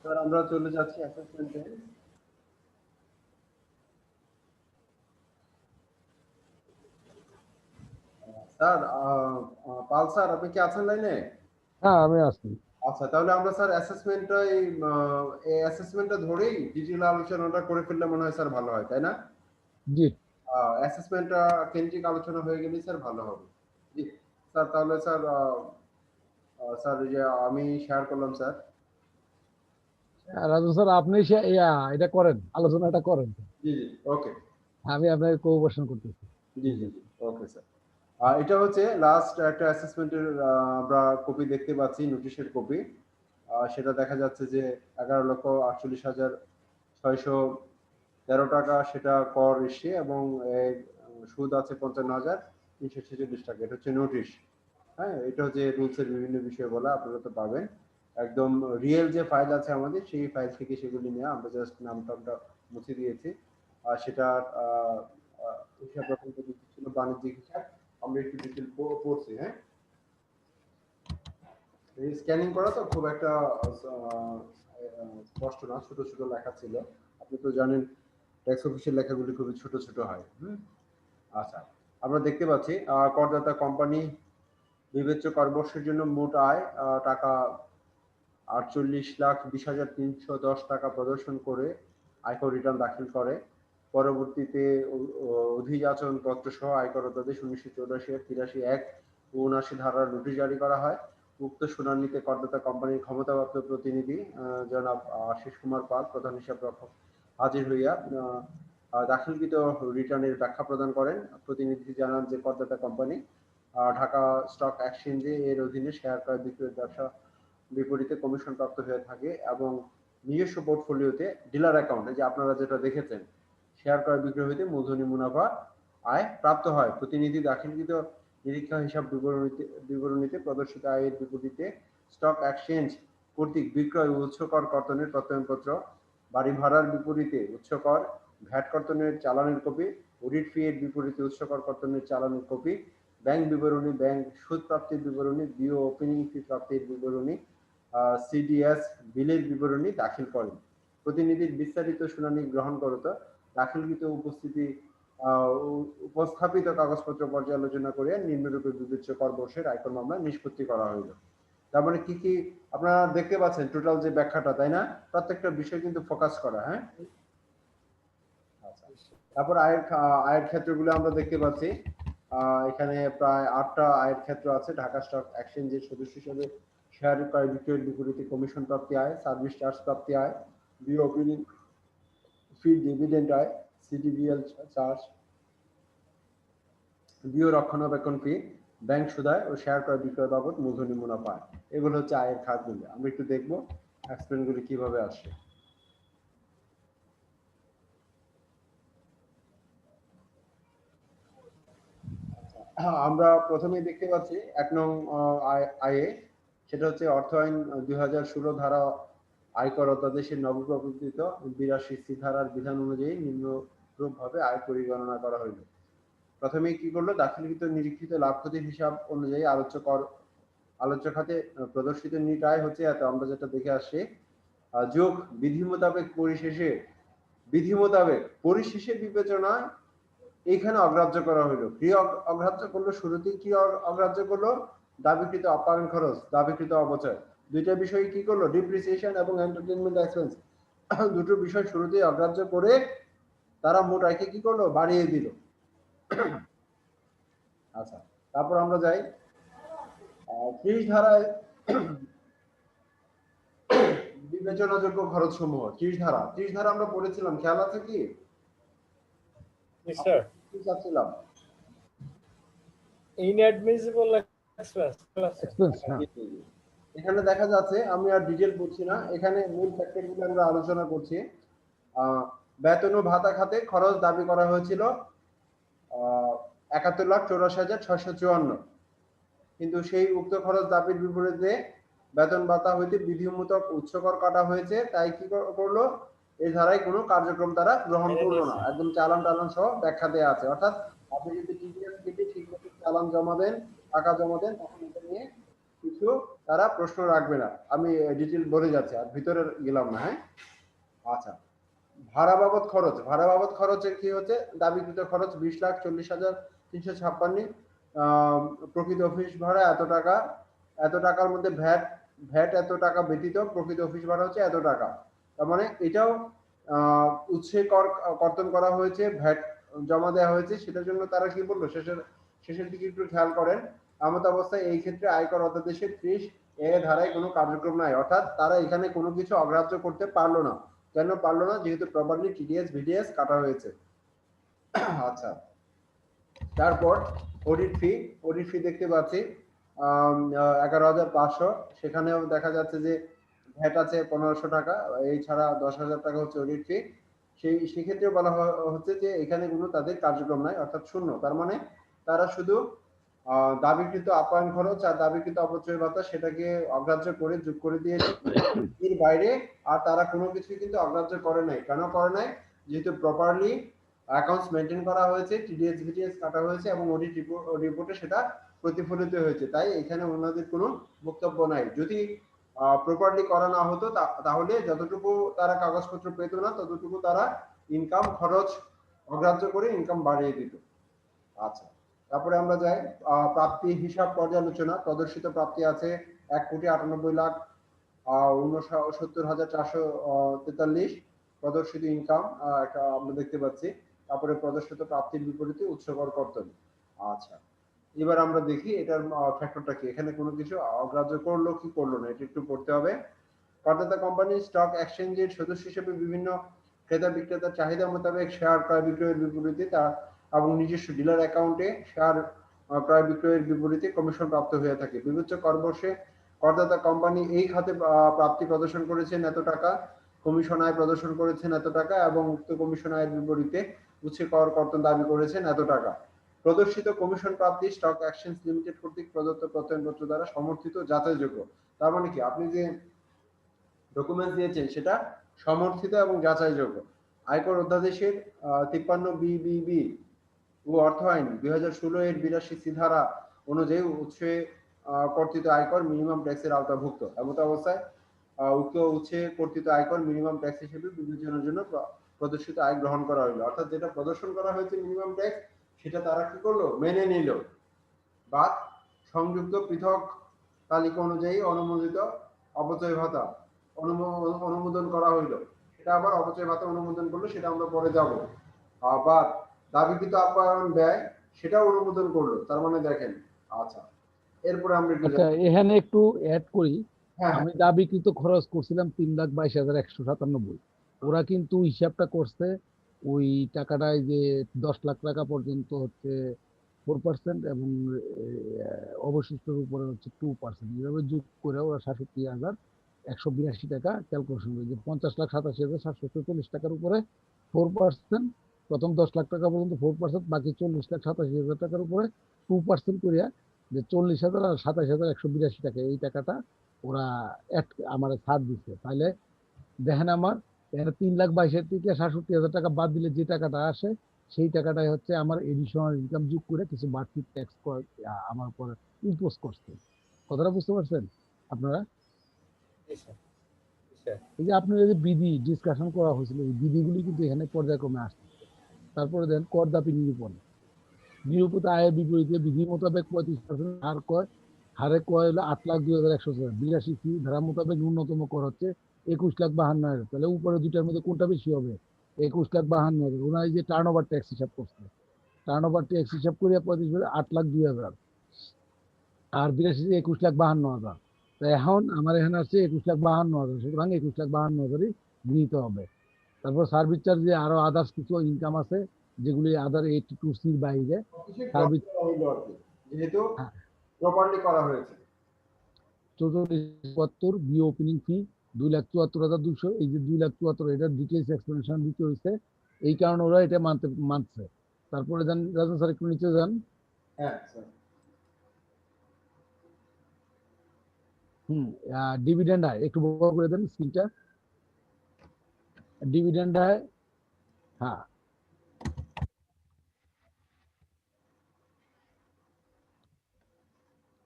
S1: স্যার আমরা চলে যাচ্ছি অ্যাসেসমেন্টে। স্যার পাল স্যার, আপনি কি আছেন লাইনে?
S3: হ্যাঁ, আমি আছি।
S1: আচ্ছা, তাহলে আমরা স্যার অ্যাসেসমেন্টটাই এই অ্যাসেসমেন্টটা ধরেই ডিটেইল আলোচনাটা করে ফেললে মনে হয় স্যার ভালো হয়, তাই না?
S3: জি।
S1: অ্যাসেসমেন্টটা কেন্দ্রিক আলোচনা হয়ে গেলেই স্যার ভালো হবে। জি স্যার, তাহলে স্যার স্যার এই যে আমি শেয়ার করলাম স্যার।
S3: রাজু স্যার, আপনি এটা করেন, আলোচনাটা করেন।
S1: জি জি, ওকে।
S3: আমি আপনাকে কোঅপারেশন করতেছি।
S1: জি জি জি, ওকে স্যার। এটা হচ্ছে লাস্ট একটা অ্যাসেসমেন্টের আমরা কপি দেখতে পাচ্ছি, নোটিশের কপি। সেটা দেখা যাচ্ছে যে 11,48,613 টাকা সেটা কর এসে, এবং সুদ আছে 55,346 টাকা। এটা হচ্ছে নোটিশ। হ্যাঁ, এটা হচ্ছে রুলসের বিভিন্ন বিষয় বলা, আপনারা তো পাবেন। একদম রিয়েল যে ফাইল আছে আমাদের, সেই ফাইল থেকে সেগুলি নিয়ে আমরা জাস্ট নামটা মুছে দিয়েছি। আর সেটা হিসাব রকম ছিল বাণিজ্যিক হিসাব, আমরা একটু ডিটেল পড়ছি। হ্যাঁ, এই স্ক্যানিং করা তো খুব একটা স্পষ্ট না, ছোট ছোট লেখা ছিল। আপনি তো জানেন ট্যাক্স অফিসের লেখাগুলি খুবই ছোট ছোট হয়। আচ্ছা, আমরা দেখতে পাচ্ছি করদাতা কোম্পানি বিবেচ্য করবর্ষের জন্য মোট আয় টাকা 48,20,310 টাকা প্রদর্শন করে আয়কর রিটার্ন দাখিল করে। পরবর্তীতে অধিযাচন পত্র সহ আয়কর অধ্যাদেশ 1984 83 1 ও 79 ধারার নোটিশ জারি করা হয়। উক্ত শুনানিতে করদাতা কোম্পানির ক্ষমতাপ্রাপ্ত প্রতিনিধি জনাব আশিস কুমার পাল, প্রধান হিসাব রক্ষক, হাজির হইয়া দাখিলকৃত রিটার্নের ব্যাখ্যা প্রদান করেন। প্রতিনিধি জানান যে করদাতা কোম্পানি ঢাকা স্টক এক্সচেঞ্জে এর অধীনে শেয়ার ক্রয় বিক্রয়ের ব্যবসা বিপরীতে কমিশন প্রাপ্ত হয়ে থাকে, এবং নিজস্ব পোর্টফোলিওতে ডিলার অ্যাকাউন্টে, যে আপনারা যেটা দেখেছেন, শেয়ার ক্রয় বিক্রয় হইতে মূলধনী মুনাফা আয় প্রাপ্ত হয়। প্রতিনিধি দাখিলকৃত নিরীক্ষা হিসাব বিবরণীতে প্রদর্শিত আয়ের বিপরীতে স্টক এক্সচেঞ্জ কর্তৃক বিক্রয় ও উৎস কর কর্তনের প্রত্যয়নপত্র, বাড়ি ভাড়ার বিপরীতে উৎস কর, ভ্যাট কর্তনের চালানের কপি, অডিট ফি এর বিপরীতে উৎস কর কর্তনের চালানের কপি, ব্যাংক বিবরণী, ব্যাংক সুদ প্রাপ্তির বিবরণী, বিও ওপেনিং ফি প্রাপ্তির বিবরণী, সিডিএস বিলের বিবরণী দাখিল করেন। প্রতিনিধির বিস্তারিত শুনানি গ্রহণ করত দাখিলকৃত উপস্থাপিত কাগজপত্র পর্যালোচনা করে নিম্নরূপে বিবেচ্য করবর্ষের আয়কর মামলা নিষ্পত্তি করা হইল। তার মানে কি কি আপনারা দেখতে পাচ্ছেন টোটাল যে ব্যাখ্যাটা, তাই না? প্রত্যেকটা বিষয় কিন্তু ফোকাস করা। হ্যাঁ, তারপর আয়ের ক্ষেত্রগুলো আমরা দেখতে পাচ্ছি। এখানে প্রায় 8টা আয়ের ক্ষেত্র আছে। ঢাকা স্টক এক্সচেঞ্জের সদস্য হিসেবে শেয়ার ক্রয় বিক্রয়ের বিপরীতে কমিশন প্রাপ্তি আয়, সার্ভিস চার্জ প্রাপ্তি আয়, বিও ওপেনিং ফি, ডিভিডেন্ড আয়, সিডিবিএল চার্জ, গৃহ রক্ষণাবেক্ষণ ফি, ব্যাংক সুদায় ও শেয়ার ক্রয় বিক্রয় বাবদ মূলধনী মুনাফা। এগুলো হচ্ছে আয়ের খাতগুলি। আমরা একটু দেখবো এক্সপ্লেনগুলি কিভাবে আসে। আমরা প্রথমেই দেখতে পাচ্ছি 1 নং আয়ে, সেটা হচ্ছে অর্থ আইন 2016 ধারা আয়কর অধ্যাদেশের নবপ্রবর্তিত 82 ধারার বিধান অনুযায়ী নিম্নরূপ ভাবে আয় পরিগণনা করা হইল। প্রথমেই কি করলো, দাখিলকৃত নিরীক্ষিত লাভ ক্ষতির হিসাব অনুযায়ী আলোচ্য খাতে প্রদর্শিত নিট আয় হচ্ছে এত। আমরা যেটা দেখে আসছি যোগ বিধি মোতাবেক পরিশেষে বিবেচনায় এইখানে অগ্রাহ্য করা হলো। কি অগ্রাহ্য করলো? শুরুতেই কি অগ্রাহ্য করলো? দাবিকৃত আপ্যায়ন খরচ, দাবিকৃত অপচয়, দুইটা বিষয় কি করলো? ডিপ্রিসিয়েশন এবং এন্টারটেইনমেন্ট এক্সপেন্স, দুটো বিষয় শুরুতেই অগ্রাহ্য করে তারা মোট আয়কে কি করলো? বাড়িয়ে দিল। আচ্ছা, তারপর আমরা যাই 30 ধারায় বিবেচনাযোগ্য খরচ সমূহ। 30 ধারা আমরা পড়েছিলাম, খেয়াল আছে কি?
S2: স্যার
S1: কি চাচ্ছিলাম?
S2: Inadmissible expense.
S1: এখানে দেখা যাচ্ছে, আমি আর ডিটেল বলছি না, এখানে মূল ফ্যাক্টরগুলো আমরা আলোচনা করছি। বেতন ও ভাতা খাতে খরচ দাবি করা হয়েছিল ৭১,৮৪,৬৫৪, কিন্তু সেই উক্ত খরচ দাবির বিপরীতে বেতন ভাতা হইতে বিধিমূলক উচ্চকর কাটা হয়েছে। তাই কি করলো? এই ধারায় কোনো কার্যক্রম তারা গ্রহণ করলো না। একদম চালান টালান সহ ব্যাখ্যা দেওয়া আছে। অর্থাৎ আপনি যদি টিডিএস কেটে ঠিকমতো চালান জমা দেন, টাকা জমা দেন, তখন এটা নিয়ে কিছু তারা প্রশ্ন রাখবে না। আমি ডিটেল বলে যাচ্ছি, আর ভিতরে গেলাম না। হ্যাঁ, আচ্ছা, ভাড়া বাবদ খরচের কি হচ্ছে? দাবিকৃত খরচ 20,40,356, প্রকৃত অফিস ভাড়া এত টাকা, এত টাকার মধ্যে ভ্যাট এত টাকা ব্যতীত প্রকৃত অফিস ভাড়া হচ্ছে এত টাকা। তার মানে এটাও উৎসে কর্তন করা হয়েছে, ভ্যাট জমা দেওয়া হয়েছে। সেটার জন্য তারা কি বললো শেষের দিকে একটু খেয়াল করেন। এমত অবস্থায় এই ক্ষেত্রে আয়কর অধ্যাদেশের 30 এ ধারায় কোনো কার্যক্রম নাই। অর্থাৎ তারা এখানে কোনো কিছু অগ্রাহ্য করতে পারলো না। কেন পারলো না? যেহেতু প্রপারলি টিডিএস ভিডিএস কাটা হয়েছে। আচ্ছা, তারপর অডিট ফি দেখতে পাচ্ছি 11,500, সেখানেও দেখা যাচ্ছে যে ভ্যাট আছে 1,500 টাকা, এই ছাড়া 10,000 টাকা হচ্ছে অডিট ফি। সেক্ষেত্রে বলা হচ্ছে যে এখানে কোনো তাদের কার্যক্রম নাই, অর্থাৎ শূন্য। তার মানে তারা শুধু দাবিকৃত আপ্যায়ন খরচ আর দাবিকৃত অপচয় ভাতা সেটাকে অগ্রাহ্য করে যোগ করে দিয়েছে। এর বাইরে আর তারা কোনো কিছু কিন্তু অগ্রাহ্য করে নাই। কেন করে নাই? যেহেতু প্রপারলি অ্যাকাউন্টস মেনটেন করা হয়েছে, টিডিএস ভিটিএস কাটা হয়েছে এবং অডিট রিপোর্টে সেটা প্রতিফলিত হয়েছে। তাই এখানে ওনাদের কোনো বক্তব্য নাই। যদি প্রপারলি করা না হতো তাহলে যতটুকু তারা কাগজপত্র পেত না, ততটুকু তারা ইনকাম খরচ অগ্রাহ্য করে ইনকাম বাড়িয়ে দিত। আচ্ছা, তারপরে আমরা যাই প্রাপ্তি হিসাব পর্যালোচনা। প্রদর্শিত প্রাপ্তি আছে 1,98,69,443, প্রদর্শিত ইনকাম একটা আমরা দেখতে পাচ্ছি। তারপরে প্রদর্শিত প্রাপ্তির বিপরীতে উৎসকর কর্তন। আচ্ছা, এবার আমরা দেখি এটার ফ্যাক্টরটা কি। এখানে কোনো কিছু অগ্রাহ্য করলো কি করলো না, এটা একটু পড়তে হবে। করদাতা কোম্পানি স্টক এক্সচেঞ্জের সদস্য হিসেবে বিভিন্ন ক্রেতা বিক্রেতার চাহিদা মোতাবেক শেয়ার ক্রয় বিক্রয়ের বিপরীতে এবং নিজস্ব ডিলার অ্যাকাউন্টে শেয়ার ক্রয় বিক্রয়ের বিপরীতে কমিশন প্রাপ্ত হয়ে থাকে। বিবেচ্য কর বর্ষে করদাতা কোম্পানি এই খাতে প্রাপ্তি প্রদর্শন করেছেন এত টাকা, কমিশন আয় প্রদর্শন করেছেন এত টাকা এবং উক্ত কমিশন আয়ের বিপরীতে উচ্চ কর কর্তন দাবি করেছেন এত টাকা। প্রদর্শিত কমিশন প্রাপ্তি স্টক এক্সচেঞ্জ লিমিটেড কর্তৃক প্রদত্ত প্রত্যয়নপত্র দ্বারা সমর্থিত যাচাইযোগ্য। তার মানে কি? আপনি যে ডকুমেন্ট দিয়েছেন সেটা সমর্থিত এবং যাচাইযোগ্য। আয়কর অধ্যাদেশের 53 বিবিবি ও অর্থ আইন 2016 এর 82 ধারা অনুযায়ী উৎসে কর্তৃত আয়কর মিনিমাম ট্যাক্সের আওতাভুক্ত। এমত অবস্থায় উক্ত উৎসে কর্তৃত আয়কর মিনিমাম ট্যাক্স হিসেবে বিবেচনার জন্য প্রদর্শিত আয় গ্রহণ করা হলো। অর্থাৎ যেটা প্রদর্শন করা হয়েছে মিনিমাম ট্যাক্স, সেটা তারা কি করলো? মেনে নিল। বা সংযুক্ত পৃথক তালিকা অনুযায়ী অনুমোদিত অপচয় ভাতা অনুমোদন করা হইল। সেটা আবার অপচয় ভাতা অনুমোদন করলো, সেটা আমরা পরে যাব। আবার দাবিকৃত আপ্যায়ন ব্যয় সেটা অনুমোদন করলো। তার মানে দেখেন। আচ্ছা, এরপরে আমরা
S3: এখানে একটু অ্যাড করি।
S1: হ্যাঁ,
S3: আমি দাবিকৃত খরচ করছিলাম 3,22,197। ওরা কিন্তু হিসাবটা করছে ওই টাকাটায় যে 10 লাখ টাকা পর্যন্ত হচ্ছে 4% এবং অবশিষ্টের উপরে হচ্ছে 2%। এইভাবে যোগ করে ওরা 67,182 টাকা ক্যালকুলেশন করে যে 50,87,744 টাকার উপরে 4%, প্রথম 10 লাখ টাকা পর্যন্ত 4%, বাকি 40,87,000 টাকার উপরে 2% করিয়া যে 40,000 আর 27,182 টাকা, এই টাকাটা ওরা আমার ছাড় দিচ্ছে। তাহলে দেখেন আমার এখানে 3,22,000 থেকে 67,000 টাকা বাদ দিলে যে টাকাটা আসে, সেই টাকাটাই হচ্ছে আমার এডিশনাল ইনকাম যোগ করে কিছু বাড়তি ট্যাক্স আমার উপর ইম্পোজ করছে। কথাটা বুঝতে পারছেন আপনারা?
S2: জি স্যার, জি স্যার।
S3: এই যে আপনার এই যে বিধি ডিসকাশন করা হয়েছিল, এই বিধিগুলি কিন্তু এখানে পর্যায়ক্রমে আসছে। তারপরে দেন করদাপি নিরূপণ, নিরূপিত আয়ের বিপরীতে বিধি মোতাবেক 35% হারে কর হলো 8,02,184। ফি ধারা মোতাবেক ন্যূনতম কর হচ্ছে 21,52,000। তাহলে উপরে দুইটার মধ্যে কোনটা বেশি হবে? 21,52,000। ওনারা এই যে টার্ন ওভার ট্যাক্স হিসাব করছে, টার্ন ওভার ট্যাক্স হিসাব করিয়া 8,02,000 আর 82 21,52,000। তো এখন আমার এখানে আছে 21,52,000, সুতরাং 21,52,000ই গৃহীত হবে। তারপর সার্ভিস চার্জে আরো আদার্স কিছু ইনকাম আছে যেগুলি আদার 82C বাইরে সার্ভিস।
S1: যেহেতু প্রপারলি করা হয়েছে।
S3: 44,74 বিও ওপেনিং ফি 2,74,200। এই যে 2,74,000 এটার ডিটেইলস এক্সপ্লেনেশন দিতে হয়েছে, এই কারণে ওরা এটা মানছে। তারপরে যান রাজন স্যার একটু নিচে যান।
S1: হ্যাঁ স্যার।
S3: ডিভিডেন্ড আয় একটু বড় করে দেন স্ক্রিনটা। ডিভিডেন্ড আয়, হ্যাঁ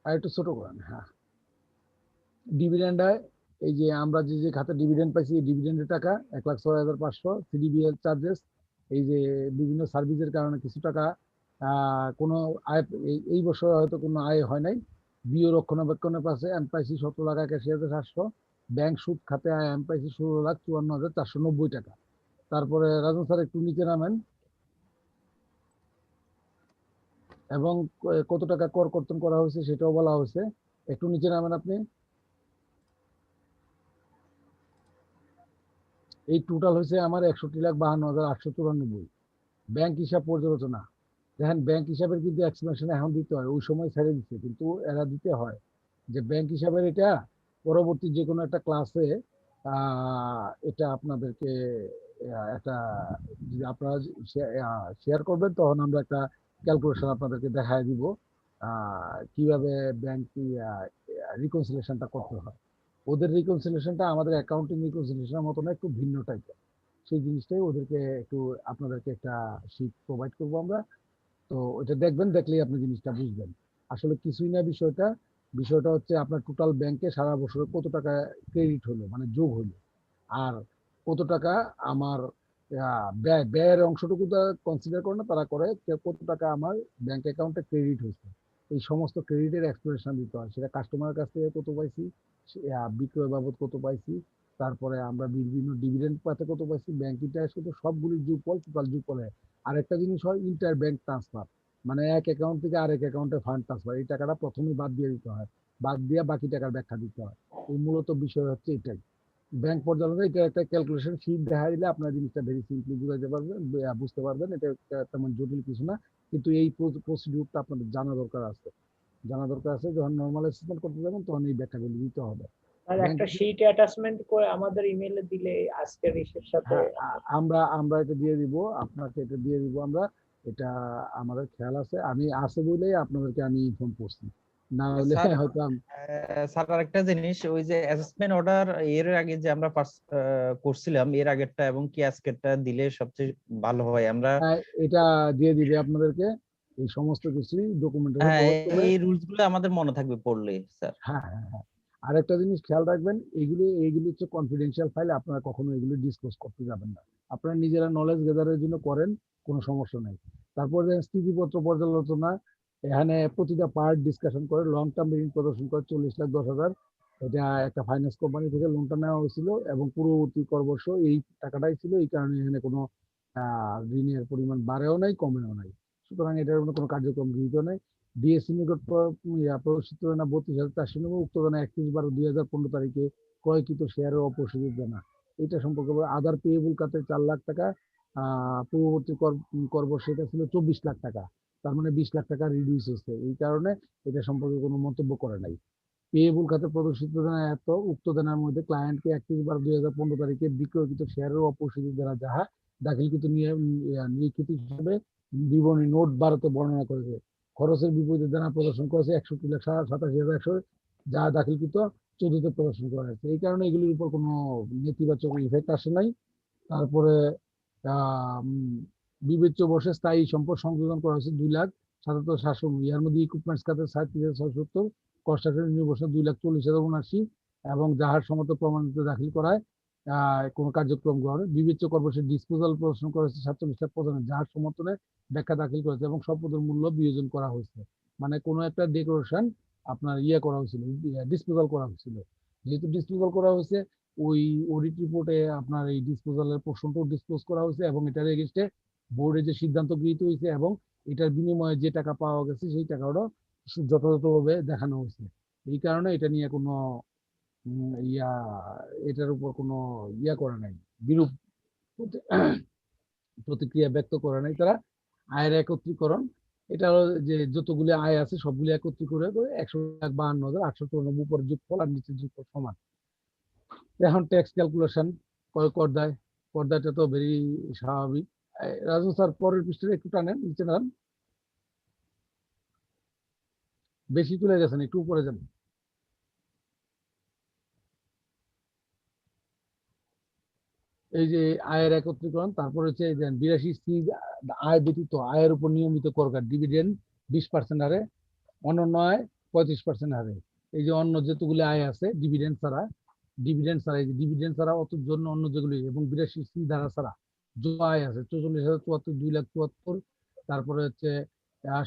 S3: আর একটু ছোট করেন। হ্যাঁ, ডিভিডেন্ড আয়, এই যে আমরা যে খাতে ডিভিডেন্ড পাইছি, এই ডিভিডেন্ডের টাকা 1,06,500। সিডিবিএল চার্জেস, এই যে বিভিন্ন সার্ভিসের কারণে কিছু টাকা কোনো আয় এই বছর হয়তো কোনো আয় হয় নাই। বিও রক্ষণাবেক্ষণের পাশে আমি পাইছি 17,81,700। ব্যাংক সুদ খাতে আয় আমি পাইছি 16,54,490 টাকা। তারপরে রাজন স্যার একটু নিচে নামেন, এবং কত টাকা কর কর্তন করা হয়েছে সেটাও বলা হয়েছে। একটু নিচে নামেন আপনি। এই টোটাল হয়েছে আমার 61,52,894। ব্যাংক হিসাব পর্যালোচনা, দেখেন ব্যাংক হিসাবের কিন্তু এক্সপ্লেনেশন এখন দিতে হয়, ওই সময় ছেড়ে দিচ্ছে কিন্তু এরা দিতে হয় যে ব্যাংক হিসাবের এটা পরবর্তী যে কোনো একটা ক্লাসে এটা আপনাদেরকে একটা, যদি আপনারা শেয়ার করবেন তখন আমরা একটা ক্যালকুলেশন আপনাদেরকে দেখায় দিব কিভাবে ব্যাংক রিকনসিলিয়েশনটা করতে হয়। ওদের রিকনসিলিয়েশনটা আমাদের অ্যাকাউন্টিং রিকনসিলিয়েশনের মতো না, একটু ভিন্ন টাইপের। সেই জিনিসটাই ওদেরকে একটু আপনাদেরকে একটা শীট প্রোভাইড করবো আমরা। তো এটা দেখবেন, দেখলেই আপনি জিনিসটা বুঝবেন। আসলে কিছুই না, বিষয়টা বিষয়টা হচ্ছে আপনার টোটাল ব্যাংকে সারা বছরে কত টাকা ক্রেডিট হলো, মানে যোগ হলো, আর কত টাকা আমার ব্যয়ের অংশটুকু কনসিডার করে না, তারা করে কত টাকা আমার ব্যাংক অ্যাকাউন্টে ক্রেডিট হয়েছে। এই সমস্ত ক্রেডিটের এক্সপ্লেনেশন দিতে হয়, সেটা কাস্টমারের কাছ থেকে কত পাইছি, বিক্রয় বাবদ কত পাইছি, তারপরে আমরা বিভিন্ন ডিভিডেন্ড পাতে কত পাইছি, ব্যাংক ইন্টারেস্ট কত, সবগুলি যোগফল, টোটাল যোগফলে। আরেকটা জিনিস হয় ইন্টার ব্যাংক ট্রান্সফার, মানে এক অ্যাকাউন্ট থেকে আরেক অ্যাকাউন্টে ফান্ড ট্রান্সফার। এই টাকাটা প্রথমেই বাদ দিয়ে দিতে হয়, বাদ দিয়ে বাকি টাকার ব্যাখ্যা দিতে হয়। এই মূলত বিষয় হচ্ছে এটাই। ব্যাংক পর্যালোচনা এটা একটা ক্যালকুলেশন শীট দেখা দিলে আপনার জিনিসটা ভেরি সিম্পলি বুঝাতে পারবেন, বুঝতে পারবেন। এটা তেমন জটিল কিছু না, কিন্তু এই প্রসিডিউরটা আপনাদের জানা দরকার আছে, যখন নর্মাল অ্যাসেসমেন্ট করতে যাবেন তখন এই ব্যাখ্যাগুলো দিতে হবে।
S2: আর একটা শীট অ্যাটাচমেন্ট করে আমাদের ইমেইলে দিলে আজকের ইসের সাথে
S3: আমরা এটা দিয়ে দিব, আপনাকে এটা দিয়ে দিব আমরা। এটা আমাদের খেয়াল আছে, আমি আছে বলেই আপনাদেরকে আমি ইনফর্ম করছি, না হলে হয়তো
S4: স্যার আরেকটা জিনিস, ওই যে অ্যাসেসমেন্ট অর্ডার এর আগে যে আমরা পাস করছিলাম, এর আগেরটা এবং কি আজকেরটা দিলে সবচেয়ে ভালো হয়। আমরা
S3: এটা দিয়ে দিবে আপনাদেরকে, এই সমস্ত কিছুই ডকুমেন্টারি কভার করে।
S4: এই রুলস গুলো আমাদের মনে থাকবে পড়লে স্যার।
S3: হ্যাঁ হ্যাঁ হ্যাঁ, আরেকটা জিনিস খেয়াল রাখবেন, এইগুলি হচ্ছে কনফিডেন্সিয়াল ফাইল, আপনারা কখনো এগুলো ডিসক্লোজ করতে যাবেন না। আপনারা নিজেরা নলেজ গেদারের জন্য করেন, কোনো সমস্যা নাই। তারপরে স্থিতিপত্র পর্যালোচনা, এখানে প্রতিটা পার্ট ডিসকাশন করে লং টার্ম ঋণ প্রদর্শন করে 40,10,000। এটা একটা ফাইন্যান্স কোম্পানি থেকে লোনটা নেওয়া হয়েছিল এবং পূর্ববর্তী করবর্ষ এই টাকাটাই ছিল, এই কারণে এখানে কোনো ঋণের পরিমাণ বাড়েও নাই কমেও নাই, সুতরাং এটার কোনো কার্যক্রম গৃহীত নেই। ডিএসসি নিকট প্রদর্শিত না 32,490 উক্ত জানা 31/12/2015 তারিখে ক্রয়কৃত শেয়ারের অপরিশোধিত জানা, এটা সম্পর্কে আদার পেয়েবল খাতে 4 লাখ টাকা, পূর্ববর্তী করবর্ষে এটা ছিল 24 লাখ টাকা। তার মানে 20 লাখ টাকা রিডিউস হচ্ছে, এই কারণে এটা সম্পর্কে কোনো মন্তব্য করে নাই। পেয়েবল খাতে প্রদর্শিত দেনা এত উক্ত দেনার মধ্যে ক্লায়েন্টকে 31/12/2015 তারিখে বিক্রয়কৃত শেয়ারের অপরিশোধিত দেনা যাহা দাখিলকৃত নিরীক্ষিত হিসাবে বিবরণী নোট 12 বর্ণনা করেছে। খরচের বিপরীতে দেনা প্রদর্শন করেছে 61,87,100, যা দাখিলকৃত 14 প্রদর্শন করা হয়েছে। এই কারণে এগুলির উপর কোনো নেতিবাচক ইফেক্ট আসে নাই। তারপরে বিবেচ্য বর্ষে স্থায়ী সম্পদ সংযোজন করা হয়েছে 2,77,700, এর মধ্যে ইকুইপমেন্টস খাতে 37,670, কনস্ট্রাকশন ইউনিভার্সিটি 2,40,079 এবং যাহার সমস্ত প্রমাণিত দাখিল করায় কোন কার্যক্রম গ্রহণে বিবেচ্য কর্পোরেশন ডিসপোজাল প্রদর্শন করা হয়েছে 47,95,000, যাহার সমর্থনে ব্যাখ্যা দাখিল করেছে এবং সম্পদের মূল্য বিয়োজন করা হয়েছে। মানে কোনো একটা ডেকোরেশন আপনার করা হয়েছিল, ডিসপোজাল করা হয়েছিল। যেহেতু ডিসপোজাল করা হয়েছে, ওই অডিট রিপোর্টে আপনার এই ডিসপোজালের পোর্শনটাও ডিসপোজ করা হয়েছে এবং এটার এগেইনস্টে বোর্ডে যে সিদ্ধান্ত গৃহীত হয়েছে এবং এটার বিনিময়ে যে টাকা পাওয়া গেছে সেই টাকাটাও যথাযথভাবে দেখানো হয়েছে। এই কারণে এটা নিয়ে কোনো এটার উপর কোনো করে নাই, বিরূপ প্রতিক্রিয়া ব্যক্ত করে নাই তারা। আয়ের একত্রীকরণ, এটা হলো যে যতগুলি আয় আছে সবগুলি একত্রিত করে 1,52,894 উপরে যোগফল আর নিচে যোগফল সমান। এখন ট্যাক্স ক্যালকুলেশন করদায়টা তো ভেরি স্বাভাবিক। রাজু স্যার পরের পৃষ্ঠে একটু টানেন, নিচে টান, বেশি তুলে গেছেন, একটু উপরে যান। এই যে আয়ের একত্রীকরণ, তারপর হচ্ছে 82C আয় ব্যতীত আয়ের উপর নিয়মিত করকার ডিভিডেন্ড 20% হারে, অন্যান্য আয় 35% হারে। এই যে অন্য যেতগুলি আয় আছে ডিভিডেন্ড ছাড়া এই যে ডিভিডেন্ড ছাড়া অত জন্য অন্য যেগুলি এবং 82C ধারা ছাড়া যে আয় আছে 44,074, 2,74,000, তারপরে হচ্ছে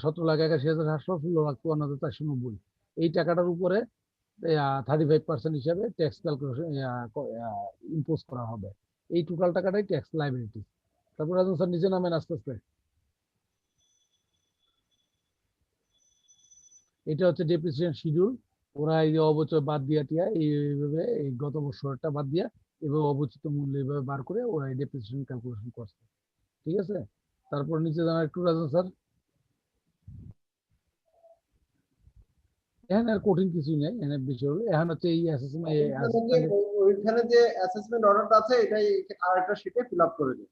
S3: 17,81,700, 16,54,490, এই টাকাটার উপরে 35% হিসাবে ট্যাক্স ক্যালকুলেশন ইম্পোজ করা হবে। এই টোটাল টাকাটাই ট্যাক্স লাইবিলিটি। তারপর রাজন স্যার নিচে নামেন আস্তে আস্তে। এটা হচ্ছে ডেপ্রিসিয়েশন শিডিউল। ওরা এই যে অবচয় বাদ দিয়া টিয়া এইভাবে এই গত বছরটা বাদ দিয়া এভাবে অবচিত মূল্য এইভাবে বার করে ওরা এই ডেপ্রিসিয়েশন ক্যালকুলেশন করছে। ঠিক আছে, তারপর নিচে জানা একটু রাজন স্যার। এখানে আর কঠিন কিছুই নেই, এখানে বিষয় হলো এখন হচ্ছে এই
S1: ওইখানে যে অ্যাসেসমেন্ট অর্ডারটা আছে এটাই আরেকটা শীটে ফিল আপ করে দিন।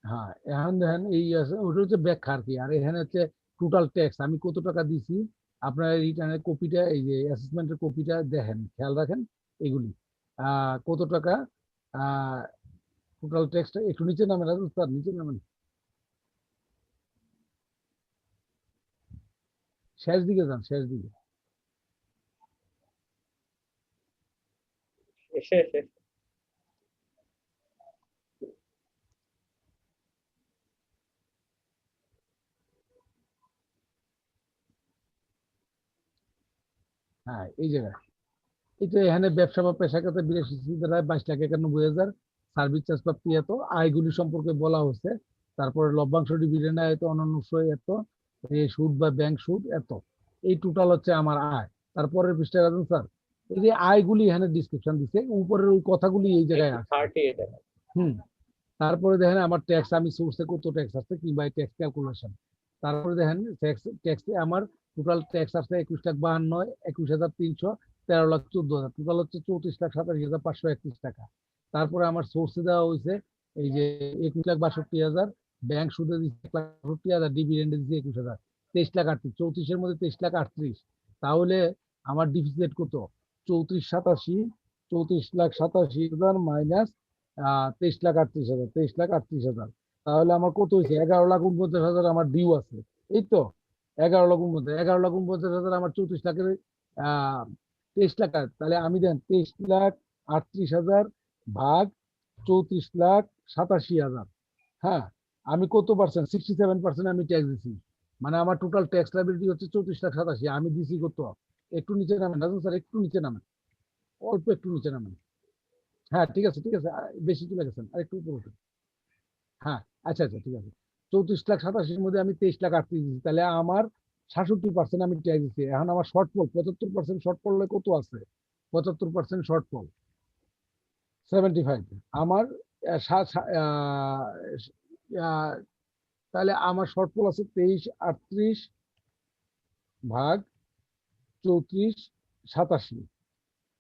S3: হ্যাঁ, এখন দেখেন এই আছে, ওটা হচ্ছে ব্যাখ্যা আর কি। আর এখানে হচ্ছে টোটাল ট্যাক্স আমি কত টাকা দিছি, আপনার রিটার্নের কপিটা, এই যে অ্যাসেসমেন্টের কপিটা দেখেন, খেয়াল রাখেন এগুলি কত টাকা টোটাল ট্যাক্সটা। একটু নিচে নামেন রাজু স্যার, নিচে নামেন, শেষ দিকে যান, শেষ দিকে। হ্যাঁ, এই জায়গায় এই তো এখানে ব্যবসা বা পেশাগত 82 দ্বারা 22,91,000, সার্ভিস চার্জ প্রাপ্তি এত, আয়গুলি সম্পর্কে বলা হচ্ছে। তারপরে লভ্যাংশ ডিভিডেন্ড আয় এত, অন্যান্য এত, এই সুদ বা ব্যাংক সুদ এত, এই টোটাল হচ্ছে আমার আয়। তারপরের পৃষ্ঠায় রাখুন স্যার, এই যে আয়গুলি এখানে ডিসক্রিপশন দিচ্ছে, উপরের ওই কথাগুলি এই জায়গায় আছে। তারপরে দেখেন আমার ট্যাক্স, আমি সোর্সে কত ট্যাক্স আছে কিংবা ট্যাক্স ক্যালকুলেশন। তারপরে দেখেন ট্যাক্সে আমার টোটাল ট্যাক্স আছে 21,52,000, 21,300, 13,14,000, টোটাল হচ্ছে 34,87,531 টাকা। তারপরে আমার সোর্সে দেওয়া হয়েছে এই যে 21,62,000, ব্যাংক সুদে দিচ্ছে 1,62,000, ডিভিডেন্ডে দিচ্ছে 21,000, 23,38,000, 34-এর মধ্যে 23,38,000। তাহলে আমার ডিফিসিট কত? 34,87,000 মাইনাস 23,38,000, 23,38,000। তাহলে আমার কত হয়েছে? 11,49,000 আমার ডিউ আছে। এই তো 11,49,000 আমার 34 লাখের 23 লাখ। তাহলে আমি দেন 23,38,000 ভাগ 34,87,000। হ্যাঁ, আমি কত পার্সেন্ট? 67% আমি ট্যাক্স দিছি। মানে আমার টোটাল ট্যাক্স লাইবিলিটি হচ্ছে 34,87,000। আমি দিছি কত? একটু নিচে নামেন রাজন স্যার, একটু নিচে নামেন, অল্প একটু নিচে নামেন। হ্যাঁ, ঠিক আছে, ঠিক আছে, বেশি চলে গেছেন, আর একটু উপরে উঠুন। হ্যাঁ, আচ্ছা আচ্ছা, ঠিক আছে। 34,87,000-এর মধ্যে আমি 23,38,000 দিচ্ছি, তাহলে আমার 67% আমি ট্যাক্স দিচ্ছি। এখন আমার শর্টফল 75% শর্টফল কত আছে? 75% শর্টফল 75। আমার তাহলে আমার শর্টফল আছে 2338 ভাগ 3487।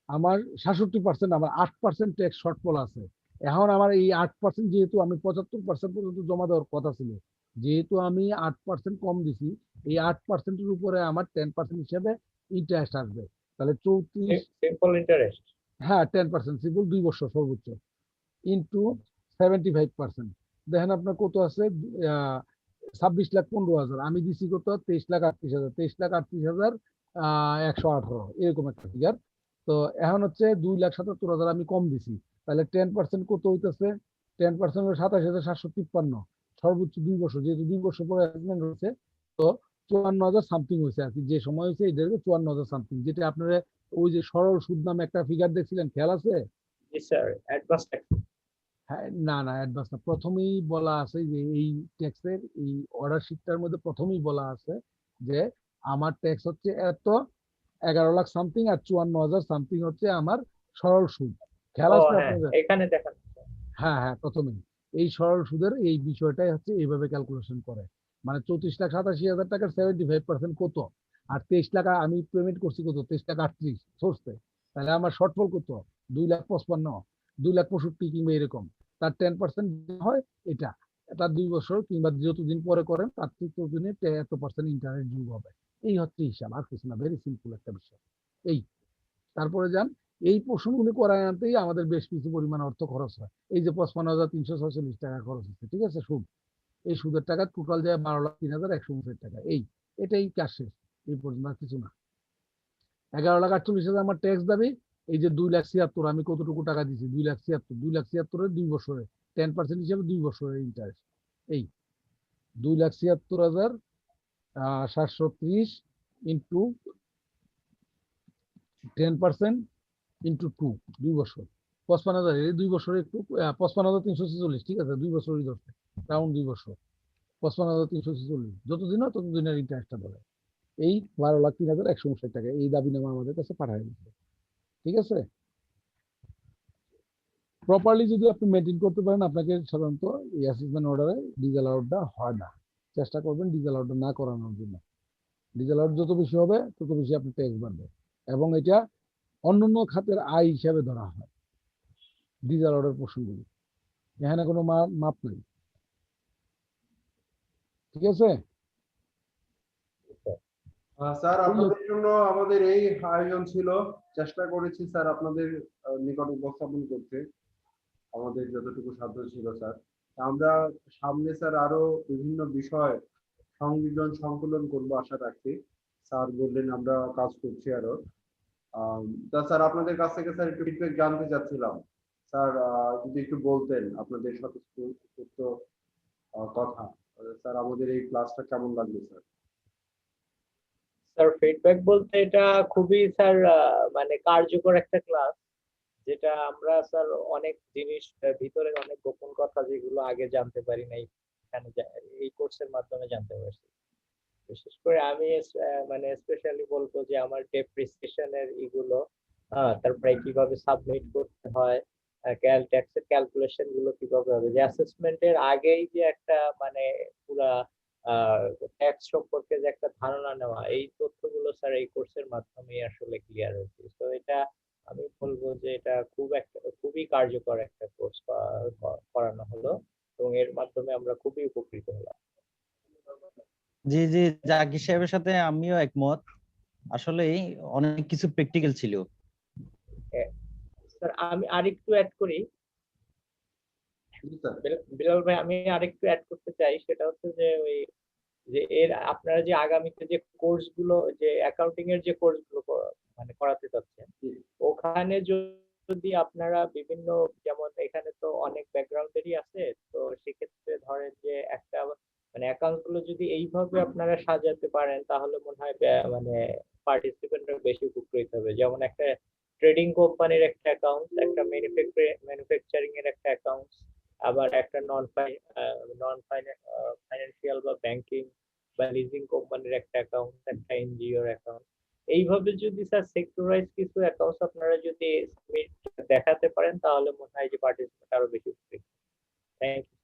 S3: আমার 67%, আমার 8% ট্যাক্স শর্টফল আছে। এখন আমার এই 8%, যেহেতু আমি 75% পর্যন্ত জমা দেওয়ার কথা ছিল, যেহেতু আমি 8% কম দিছি, এই 8%-এর উপরে আমার 10% হিসেবে ইন্টারেস্ট আসবে। তাহলে 34,
S2: সিম্পল ইন্টারেস্ট।
S3: হ্যাঁ 10% সিম্পল 2 বছর সর্বোচ্চ, ইন্টু 75%। দেখেন আপনার কত আছে, 26,15,000। আমি দিছি কত, 23,38,000, 23,38,000 118 এরকম একটা ফিগার। তো এখন হচ্ছে 2,77,000 আমি কম দিছি, তাহলে 10% কত হইতেছে, 10% হলো 27,753। সর্বোচ্চ 2 বছর, যেহেতু 2 বছর পরে অ্যাসেসমেন্ট হচ্ছে, তো 54,000 সামথিং হয়েছে আর কি, যে সময় হয়েছে এটাকে 54,000 সামথিং, যেটা আপনারা ওই যে সরল সুদ নামে একটা ফিগার দেখছিলেন, খেয়াল আছে?
S2: জি স্যার, অ্যাডভান্স ট্যাক্স।
S3: হ্যাঁ, না না অ্যাডভান্স না, প্রথমেই বলা আছে যে এই ট্যাক্সের এই অর্ডার শিটটার মধ্যে প্রথমেই বলা আছে যে আমার ট্যাক্স হচ্ছে এত, 11 লাখ সামথিং, আর 54,000 সামথিং হচ্ছে আমার সরল সুদ। খেয়াল
S2: ও
S3: আছে
S2: হ্যাঁ,
S3: আপনাদের?
S2: এখানে দেখান।
S3: হ্যাঁ হ্যাঁ, প্রথমেই এই সরল সুদের এই বিষয়টাই হচ্ছে এইভাবে ক্যালকুলেশন করে। মানে 34,87,000 টাকার 75% কত, আর 23 লাখ আমি পেমেন্ট করছি কত, 23,38,000 সোর্সে, তাহলে আমার শর্টফল কত, 2,55,000, 2,65,000 কিংবা এরকম। তার 10% হয় এটা, তার 2 বছর কিংবা যতদিন পরে করেন তার থেকে ততদিনে এত পার্সেন্ট ইন্টারেস্ট যোগ হবে। এই হচ্ছে হিসাব, আর কিছু না, ভেরি সিম্পল একটা বিষয়। এই তারপরে যান, এই প্রশ্নগুলি করায় আনতেই আমাদের বেশ কিছু পরিমাণ অর্থ খরচ হয়। এই যে 55,346 টাকা খরচ হচ্ছে, ঠিক আছে, সুদ। এই সুদের টাকা টোটাল যায় 12,03,159 টাকা। এটাই কাজ শেষ, এই পর্যন্ত আর কিছু না। 11,48,000 আমার ট্যাক্স দাবি। এই যে 2,76,000 আমি কতটুকু টাকা দিচ্ছি, 2,76,000 2 বছরে 10% হিসেবে 2 বছরের ইন্টারেস্ট। এই 2,76,730 ইন্টু 10% ইন্টু 2 বছর, 55,000, এই 2 বছরে একটু 55,346, ঠিক আছে, 2 বছরই ধরছে, রাউন্ড 2 বছর, 55,346, যতদিন হয় ততদিনের ইন্টারেস্টটা ধরে। এই 12,03,159 টাকা এই দাবিনামা আমাদের কাছে পাঠায় দিচ্ছে, ঠিক আছে। প্রপারলি যদি আপনি মেনটেন করতে পারেন, আপনাকে সাধারণত এই অ্যাসেসমেন্ট অর্ডারে ডিজেল আউটটা হয় না। চেষ্টা করবেন ডিজেল আউটটা না করানোর জন্য। ডিজেল আউট যত বেশি হবে তত বেশি আপনি ট্যাক্স বাড়বে, এবং এটা অন্যান্য খাতের আয় হিসাবে ধরা হয় ডিজেল আউটের প্রশ্নগুলি। এখানে কোনো মাপ নেই, ঠিক আছে।
S1: স্যার আপনাদের জন্য আমাদের এই আয়োজন ছিল, চেষ্টা করেছি স্যার আপনাদের নিকট উপস্থাপন করতে আমাদের যতটুকু সাধ্য ছিল স্যার। আমরা সামনে স্যার আরো বিভিন্ন বিষয় সংযোজন সংকলন করবো আশা রাখছি। স্যার বললেন আমরা কাজ করছি আরো। তা স্যার আপনাদের কাছ থেকে স্যার একটু ফিডব্যাক জানতে চাচ্ছিলাম স্যার, যদি একটু বলতেন আপনাদের স্বতঃস্ফূর্ত কথা। স্যার আমাদের এই ক্লাসটা কেমন লাগলো স্যার?
S2: স্যার ফিডব্যাক বলতে এটা খুবই স্যার মানে কার্যকর একটা ক্লাস, যেটা আমরা স্যার অনেক জিনিস ভিতরের অনেক গোপন কথা যেগুলো আগে জানতে পারি নাই, এখানে এই কোর্সের মাধ্যমে জানতে পারছি। বিশেষ করে আমি মানে স্পেশালি বলবো যে আমার ডেপ্রিসিয়েশনের এগুলো, তারপরে কিভাবে সাবমিট করতে হয়, ট্যাক্সের ক্যালকুলেশন গুলো কিভাবে হবে, যে অ্যাসেসমেন্টের আগেই যে একটা মানে পুরা ট্যাক্স সম্পর্কে যে একটা ধারণা নেওয়া, এই তথ্যগুলো স্যার এই কোর্সের মাধ্যমে আসলে ক্লিয়ার হয়েছে। তো এটা আমি বলবো যে এটা খুবই কার্যকর একটা কোর্স করানো হলো, এবং এর মাধ্যমে আমরা খুবই উপকৃত হলাম।
S4: জি জি, জাকির সাহেবের সাথে আমিও একমত। আসলে অনেক কিছু প্র্যাকটিক্যাল ছিল।
S2: স্যার আমি আরেকটু অ্যাড করি, বিলাল ভাই, আমি আরেকটু অ্যাড করতে চাই, সেটা হচ্ছে যে ওই যে আপনারা যে আগামীতে যে কোর্স গুলো, যে অ্যাকাউন্টিং এর যে কোর্স গুলো মানে করাতে চাচ্ছেন, ওখানে যদি আপনারা বিভিন্ন, যেমন এখানে তো অনেক ব্যাকগ্রাউন্ডেরই আছে, তো সেক্ষেত্রে ধরেন যে একটা মানে অ্যাকাউন্ট গুলো যদি এইভাবে আপনারা সাজাতে পারেন, তাহলে মনে হয় মানে পার্টিসিপেন্টরা বেশি উপকৃত হবে। যেমন একটা ট্রেডিং কোম্পানির একটা অ্যাকাউন্ট, একটা ম্যানুফ্যাকচারিং এর একটা অ্যাকাউন্ট, আবার একটা নন ফাইন্যান্সিয়াল বা ব্যাংকিং বা লিজিং কোম্পানির একটা অ্যাকাউন্ট, একটা এনজিওর অ্যাকাউন্ট। এইভাবে যদি স্যার সেক্টর ওয়াইজ কিছু অ্যাকাউন্টস আপনারা যদি দেখাতে পারেন, তাহলে মনে হয় যে পার্টিসিপেন্ট আরো বেশি উপকৃত। Thank you.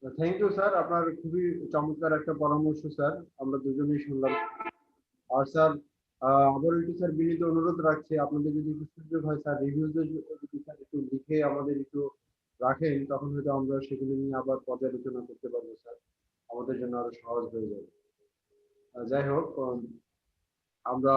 S1: Thank you sir, আপনার খুবই চমৎকার একটা পরামর্শ স্যার, আমরা দুজনেই শুনলাম। আর স্যার আবার একটু স্যার বিনীত অনুরোধ রাখছি, আপনাদের যদি একটু সুযোগ হয় স্যার, রিভিউতে যদি স্যার একটু লিখে আমাদের একটু রাখেন, তখন হয়তো আমরা সেগুলো নিয়ে আবার পর্যালোচনা করতে পারবো স্যার, আমাদের জন্য আরো সহজ হয়ে যাবে। যাই হোক, আমরা